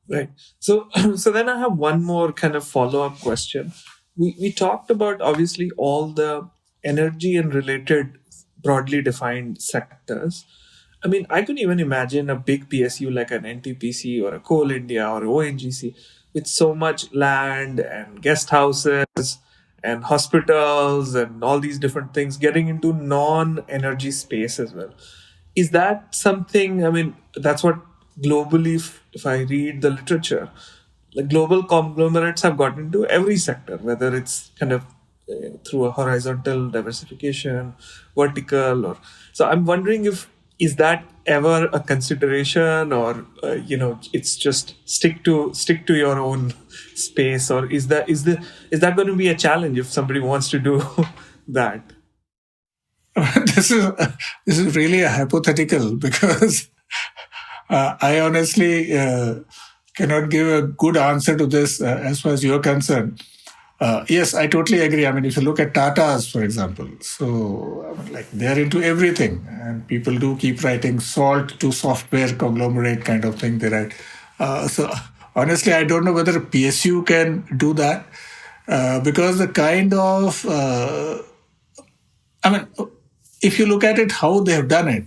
Right. So, so then I have one more kind of follow-up question. We talked about obviously all the energy and related broadly defined sectors. I mean, I could even imagine a big PSU like an NTPC or a Coal India or ONGC with so much land and guest houses and hospitals and all these different things getting into non-energy space as well. Is that something, I mean, that's what globally, if I read the literature, the global conglomerates have got into every sector, whether it's kind of through a horizontal diversification, vertical, or so. I'm wondering if is that ever a consideration, or it's just stick to your own space, or is that going to be a challenge if somebody wants to do that? This is really a hypothetical because I honestly cannot give a good answer to this as far as you're concerned. Yes, I totally agree. I mean, if you look at Tata's, for example, so like they're into everything, and people do keep writing salt to software conglomerate kind of thing. They write. So honestly, I don't know whether a PSU can do that because the kind of if you look at it, how they have done it.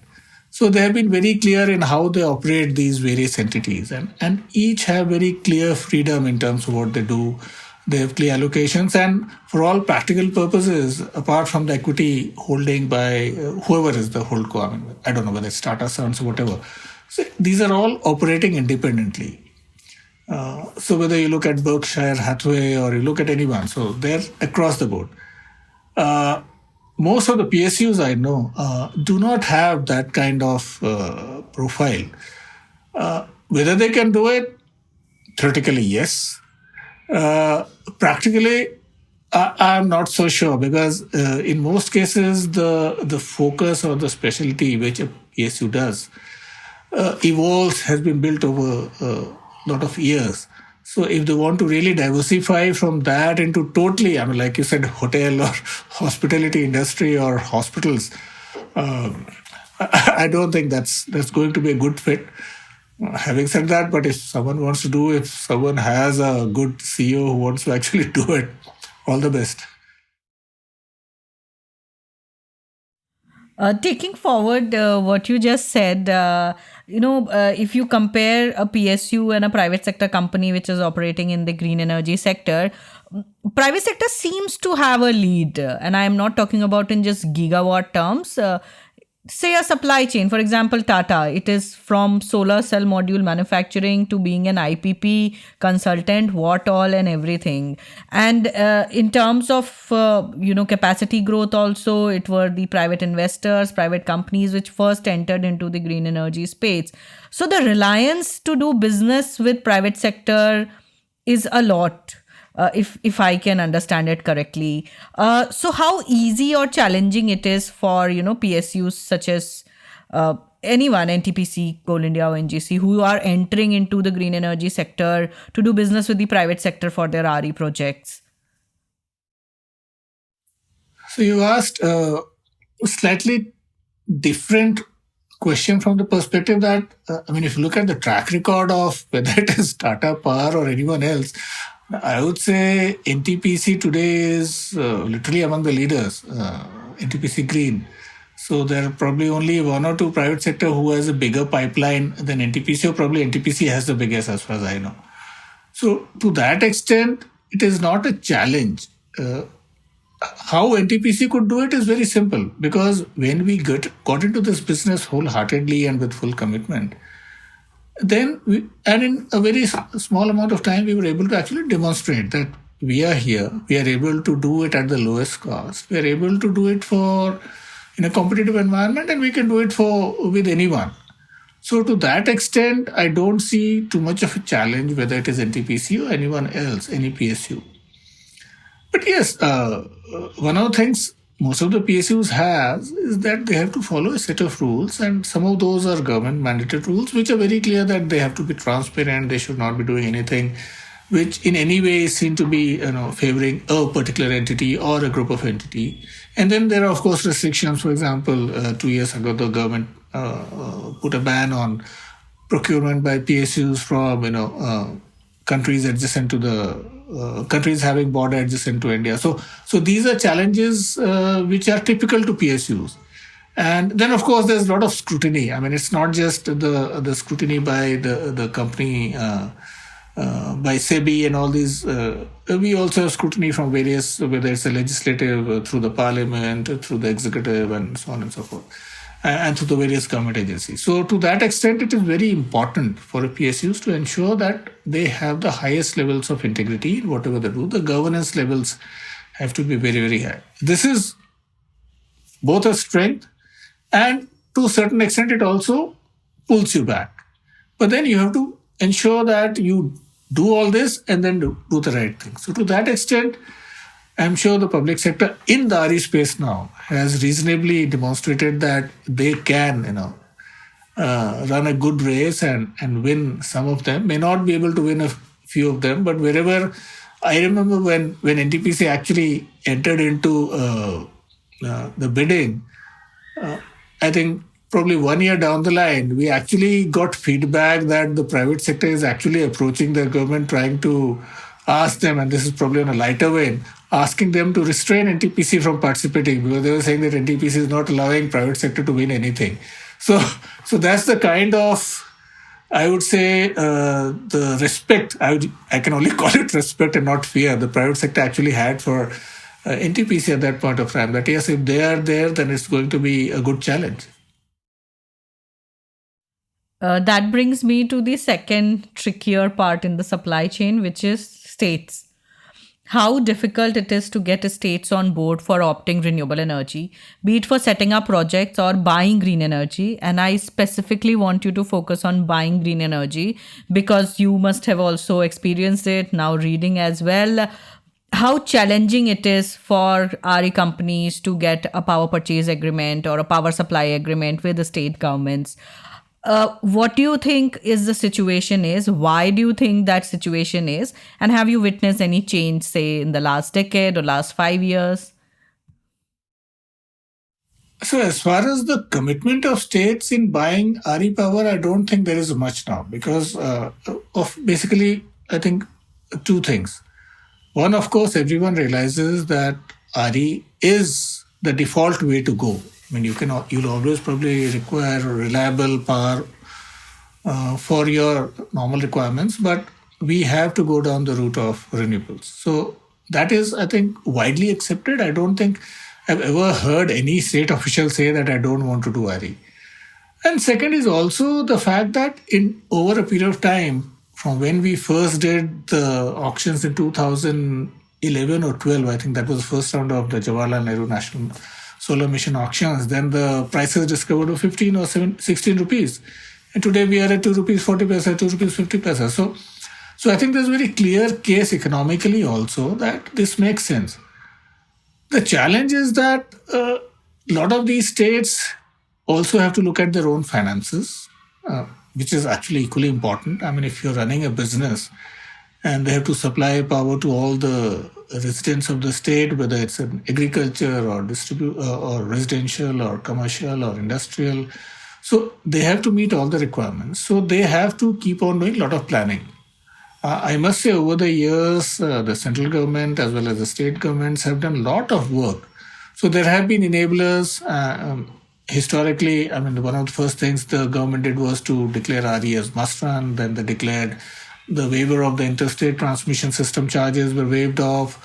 So they have been very clear in how they operate these various entities, and each have very clear freedom in terms of what they do. They have clear allocations, and for all practical purposes, apart from the equity holding by whoever is the holdco, I don't know whether it's Tata Sons or whatever. So these are all operating independently. So whether you look at Berkshire Hathaway or you look at anyone, so they're across the board. Most of the PSUs I know do not have that kind of profile. Whether they can do it, theoretically, yes. Practically, I'm not so sure because in most cases, the focus or the specialty which a PSU does evolves, has been built over a lot of years. So if they want to really diversify from that into totally, like you said, hotel or hospitality industry or hospitals, I don't think that's going to be a good fit. Having said that, but if someone wants to do, if someone has a good CEO who wants to actually do it, all the best. Taking forward what you just said, if you compare a PSU and a private sector company which is operating in the green energy sector, private sector seems to have a lead. And I'm not talking about in just gigawatt terms. Say a supply chain, for example, Tata, it is from solar cell module manufacturing to being an IPP consultant, what all and everything. And in terms of, capacity growth also, it were the private investors, private companies which first entered into the green energy space. So the reliance to do business with private sector is a lot. If I can understand it correctly. So how easy or challenging it is for, PSUs such as anyone, NTPC, Coal India, ONGC, who are entering into the green energy sector to do business with the private sector for their RE projects? So you asked a slightly different question from the perspective that, if you look at the track record of whether it is Tata Power or anyone else, I would say NTPC today is literally among the leaders, NTPC Green. So there are probably only one or two private sector who has a bigger pipeline than NTPC, or probably NTPC has the biggest as far as I know. So to that extent, it is not a challenge. How NTPC could do it is very simple, because when we got into this business wholeheartedly and with full commitment, then in a very small amount of time, we were able to actually demonstrate that we are here, we are able to do it at the lowest cost, we are able to do it in a competitive environment, and we can do it with anyone. So to that extent, I don't see too much of a challenge whether it is NTPC or anyone else, any PSU. But yes, one of the things most of the PSUs has is that they have to follow a set of rules, and some of those are government mandated rules, which are very clear that they have to be transparent. They should not be doing anything which in any way seem to be favoring a particular entity or a group of entity. And then there are, of course, restrictions. For example, 2 years ago, the government put a ban on procurement by PSUs from countries adjacent to the countries having border adjacent to India. So these are challenges which are typical to PSUs. And then, of course, there's a lot of scrutiny. I mean, it's not just the scrutiny by the company, by SEBI and all these. We also have scrutiny from various, whether it's the legislative, through the parliament, through the executive, and so on and so forth, and through the various government agencies. So to that extent, it is very important for PSUs to ensure that they have the highest levels of integrity in whatever they do. The governance levels have to be very, very high. This is both a strength, and to a certain extent, it also pulls you back. But then you have to ensure that you do all this and then do the right thing. So to that extent, I'm sure the public sector in the RE space now has reasonably demonstrated that they can, run a good race and win some of them. May not be able to win a few of them, but wherever, I remember when NTPC actually entered into the bidding, I think probably 1 year down the line, we actually got feedback that the private sector is actually approaching the government, trying to ask them, and this is probably on a lighter vein, asking them to restrain NTPC from participating, because they were saying that NTPC is not allowing private sector to win anything. So that's the kind of, I would say, the respect, I can only call it respect and not fear, the private sector actually had for NTPC at that point of time, that yes, if they are there, then it's going to be a good challenge. That brings me to the second trickier part in the supply chain, which is states. How difficult it is to get states on board for opting renewable energy, be it for setting up projects or buying green energy. And I specifically want you to focus on buying green energy because you must have also experienced it, now reading as well. How challenging it is for RE companies to get a power purchase agreement or a power supply agreement with the state governments. What do you think is the situation is? Why do you think that situation is? And have you witnessed any change, say, in the last decade or last 5 years? So as far as the commitment of states in buying RE power, I don't think there is much now because of basically, I think, two things. One, of course, everyone realizes that RE is the default way to go. I mean, you'll always probably require reliable power for your normal requirements, but we have to go down the route of renewables. So that is, I think, widely accepted. I don't think I've ever heard any state official say that I don't want to do RE. And second is also the fact that over a period of time, from when we first did the auctions in 2011 or 12, I think that was the first round of the Jawaharlal Nehru National Solar Mission auctions, then the prices discovered were 15 or 16 rupees. And today we are at 2 rupees 40 paisa, 2 rupees 50 paisa. So I think there's a very clear case economically also that this makes sense. The challenge is that a lot of these states also have to look at their own finances, which is actually equally important. I mean, if you're running a business and they have to supply power to all the residents of the state, whether it's an agriculture or or residential or commercial or industrial. So they have to meet all the requirements. So they have to keep on doing a lot of planning. I must say over the years, the central government as well as the state governments have done a lot of work. So there have been enablers. Historically, I mean, one of the first things the government did was to declare RE as must run. Then they declared the waiver of the interstate transmission system charges were waived off.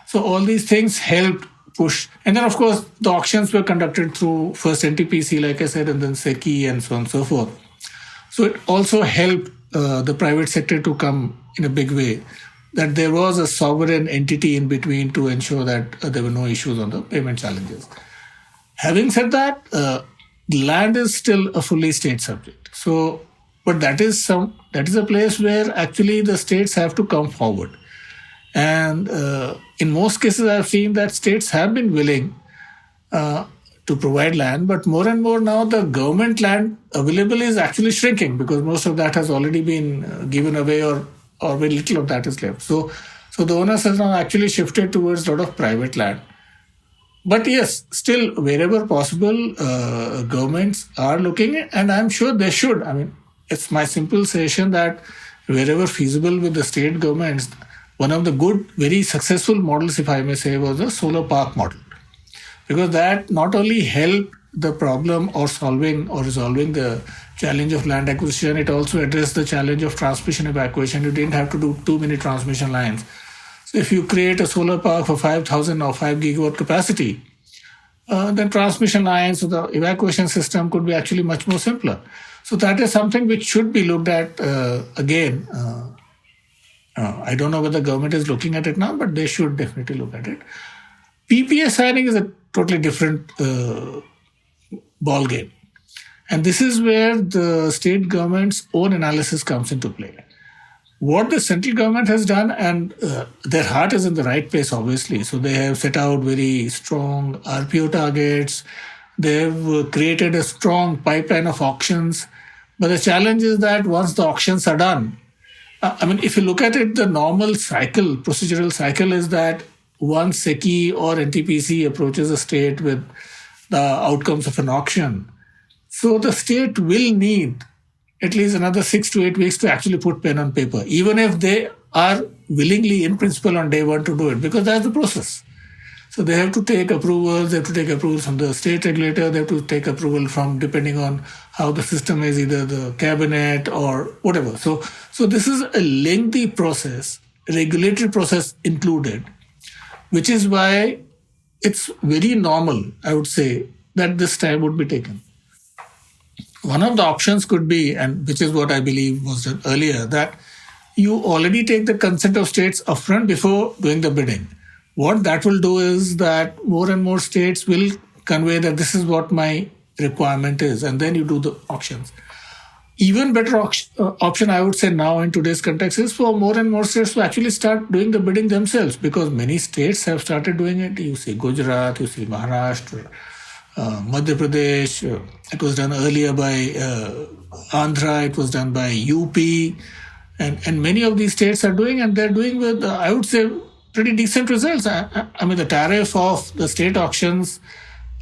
So all these things helped push. And then, of course, the auctions were conducted through first NTPC, like I said, and then SECI and so on and so forth. So it also helped the private sector to come in a big way, that there was a sovereign entity in between to ensure that there were no issues on the payment challenges. Having said that, land is still a fully state subject. So, but that is a place where actually the states have to come forward. And in most cases, I've seen that states have been willing uh, to provide land, but more and more now the government land available is actually shrinking because most of that has already been given away, or very little of that is left. So the owners have now actually shifted towards a lot of private land. But yes, still wherever possible, governments are looking, and I'm sure they should. I mean, it's my simple suggestion that wherever feasible with the state governments, one of the good, very successful models, if I may say, was the solar park model, because that not only helped the problem or solving or resolving the challenge of land acquisition, it also addressed the challenge of transmission evacuation. You didn't have to do too many transmission lines. So if you create a solar park for 5,000 or 5 gigawatt capacity, then transmission lines or the evacuation system could be actually much more simpler. So that is something which should be looked at again. I don't know whether the government is looking at it now, but they should definitely look at it. PPA signing is a totally different ball game. And this is where the state government's own analysis comes into play. What the central government has done, and their heart is in the right place, obviously. So they have set out very strong RPO targets. They've created a strong pipeline of auctions. But the challenge is that once the auctions are done, I mean, if you look at it, the normal cycle, procedural cycle is that once SECI or NTPC approaches a state with the outcomes of an auction, so the state will need at least another 6 to 8 weeks to actually put pen on paper, even if they are willingly in principle on day one to do it, because that's the process. So they have to take approvals, they have to take approvals from the state regulator, they have to take approval from, depending on how the system is, either the cabinet or whatever. So this is a lengthy process, regulatory process included, which is why it's very normal, I would say, that this time would be taken. One of the options could be, and which is what I believe was done earlier, that you already take the consent of states upfront before doing the bidding. What that will do is that more and more states will convey that this is what my requirement is, and then you do the auctions. Even better option, I would say now in today's context, is for more and more states to actually start doing the bidding themselves, because many states have started doing it. You see Gujarat, you see Maharashtra, Madhya Pradesh. It was done earlier by Andhra. It was done by UP, and many of these states are doing, and they're doing with, I would say, pretty decent results. I mean, the tariff of the state auctions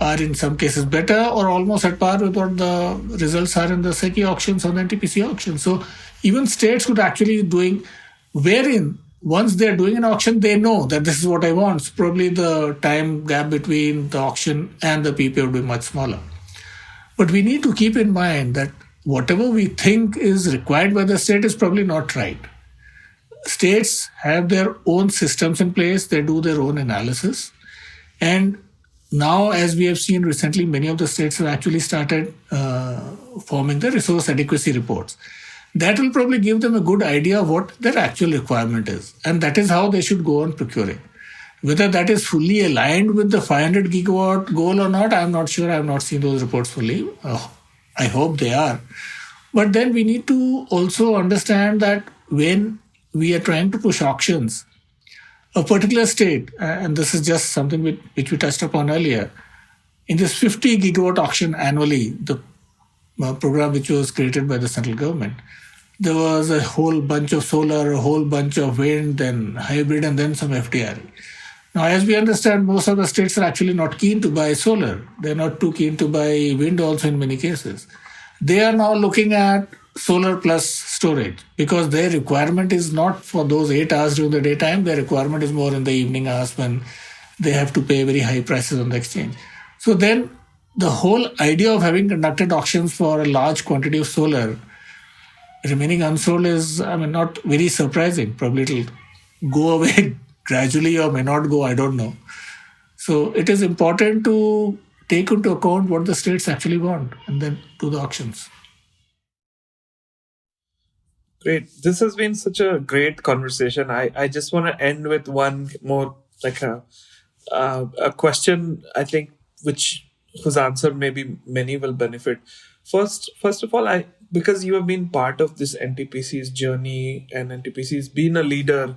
are in some cases better or almost at par with what the results are in the SECI auctions or the NTPC auctions. So even states could actually doing, wherein once they're doing an auction, they know that this is what I want. So probably the time gap between the auction and the PPA would be much smaller. But we need to keep in mind that whatever we think is required by the state is probably not right. States have their own systems in place, they do their own analysis. And now, as we have seen recently, many of the states have actually started forming the resource adequacy reports. That will probably give them a good idea of what their actual requirement is. And that is how they should go on procuring. Whether that is fully aligned with the 500 gigawatt goal or not, I'm not sure. I have not seen those reports fully. I hope they are. But then we need to also understand that when we are trying to push auctions, a particular state, and this is just something which we touched upon earlier, in this 50 gigawatt auction annually, the program which was created by the central government, there was a whole bunch of solar, a whole bunch of wind, and hybrid, and then some FDRE. Now, as we understand, most of the states are actually not keen to buy solar. They're not too keen to buy wind also in many cases. They are now looking at solar plus storage, because their requirement is not for those 8 hours during the daytime. Their requirement is more in the evening hours when they have to pay very high prices on the exchange. So then the whole idea of having conducted auctions for a large quantity of solar remaining unsold is, I mean, not very surprising. Probably it'll go away gradually or may not go, I don't know. So it is important to take into account what the states actually want and then do the auctions. Great. This has been such a great conversation. I just want to end with one more, like a question, I think, whose answer maybe many will benefit. First of all, because you have been part of this NTPC's journey, and NTPC has been a leader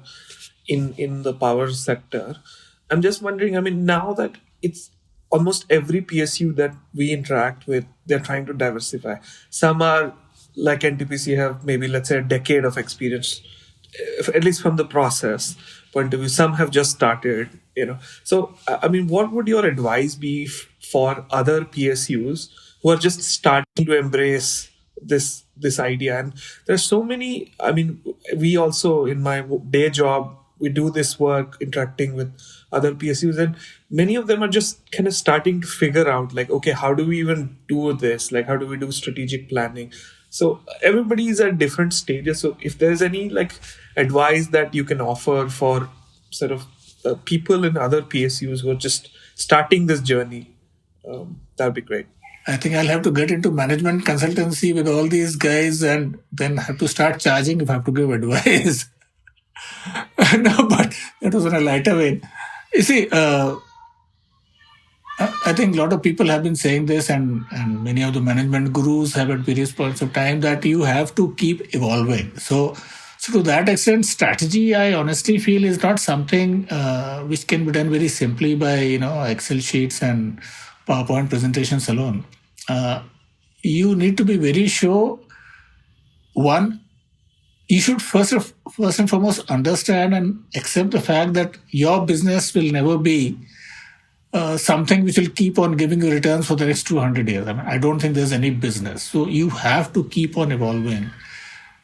in the power sector, I'm just wondering, I mean, now that it's almost every PSU that we interact with, they're trying to diversify. Some are like NTPC have maybe, let's say, a decade of experience, at least from the process point of view. Some have just started, So, I mean, what would your advice be for other PSUs who are just starting to embrace this idea? And there's so many. I mean, we also, in my day job, we do this work interacting with other PSUs, and many of them are just kind of starting to figure out, like, okay, how do we even do this? Like, how do we do strategic planning? So everybody is at different stages. So if there's any like advice that you can offer for sort of people in other PSUs who are just starting this journey, that'd be great. I think I'll have to get into management consultancy with all these guys and then have to start charging if I have to give advice. No, but that was on a lighter vein. You see, I think a lot of people have been saying this, and many of the management gurus have at various points of time, that you have to keep evolving. So to that extent, strategy, I honestly feel, is not something which can be done very simply by Excel sheets and PowerPoint presentations alone. You need to be very sure. One, you should first and foremost understand and accept the fact that your business will never be something which will keep on giving you returns for the next 200 years. I mean, I don't think there's any business. So you have to keep on evolving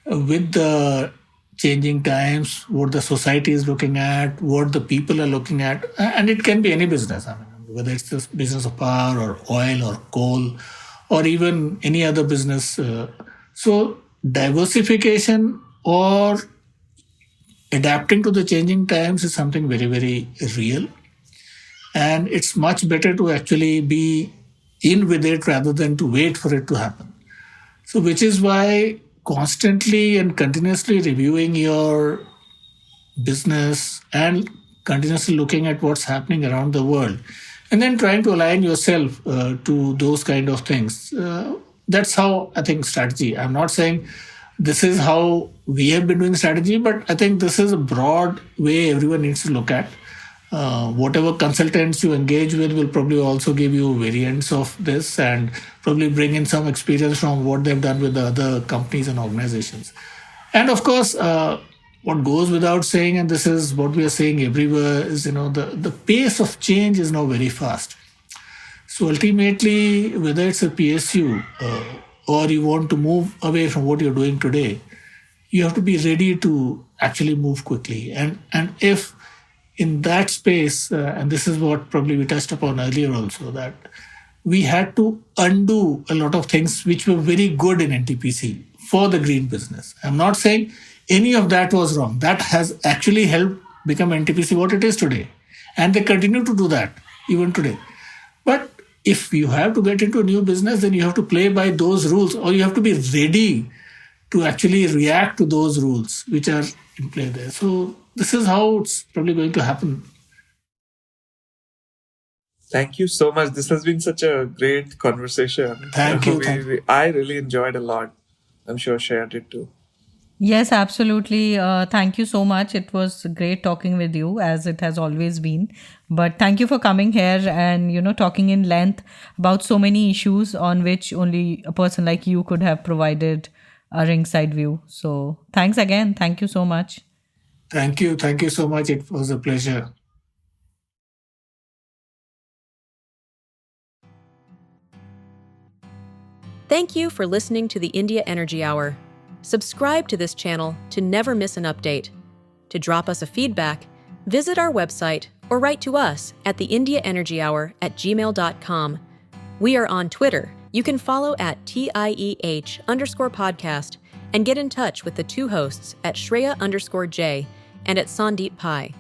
with the changing times, what the society is looking at, what the people are looking at. And it can be any business. I mean, whether it's the business of power or oil or coal or even any other business. So diversification or adapting to the changing times is something very, very real. And it's much better to actually be in with it rather than to wait for it to happen. So which is why constantly and continuously reviewing your business and continuously looking at what's happening around the world and then trying to align yourself to those kind of things. That's how I think strategy. I'm not saying this is how we have been doing strategy, but I think this is a broad way everyone needs to look at. Whatever consultants you engage with will probably also give you variants of this and probably bring in some experience from what they've done with the other companies and organizations. And of course, what goes without saying, and this is what we are saying everywhere, is the pace of change is now very fast. So ultimately, whether it's a PSU or you want to move away from what you're doing today, you have to be ready to actually move quickly. And if in that space, and this is what probably we touched upon earlier also, that we had to undo a lot of things which were very good in NTPC for the green business. I'm not saying any of that was wrong. That has actually helped become NTPC what it is today. And they continue to do that even today. But if you have to get into a new business, then you have to play by those rules, or you have to be ready to actually react to those rules which are in play there. So this is how it's probably going to happen. Thank you so much. This has been such a great conversation. Thank you. I really enjoyed a lot. I'm sure shared it too. Yes, absolutely. Thank you so much. It was great talking with you, as it has always been. But thank you for coming here and, talking in length about so many issues on which only a person like you could have provided a ringside view. So thanks again. Thank you so much. Thank you. Thank you so much. It was a pleasure. Thank you for listening to the India Energy Hour. Subscribe to this channel to never miss an update. To drop us a feedback, visit our website or write to us at theindiaenergyhour@gmail.com. We are on Twitter. You can follow at TIEH_podcast and get in touch with the two hosts at Shreya_J and at Sandeep Pai.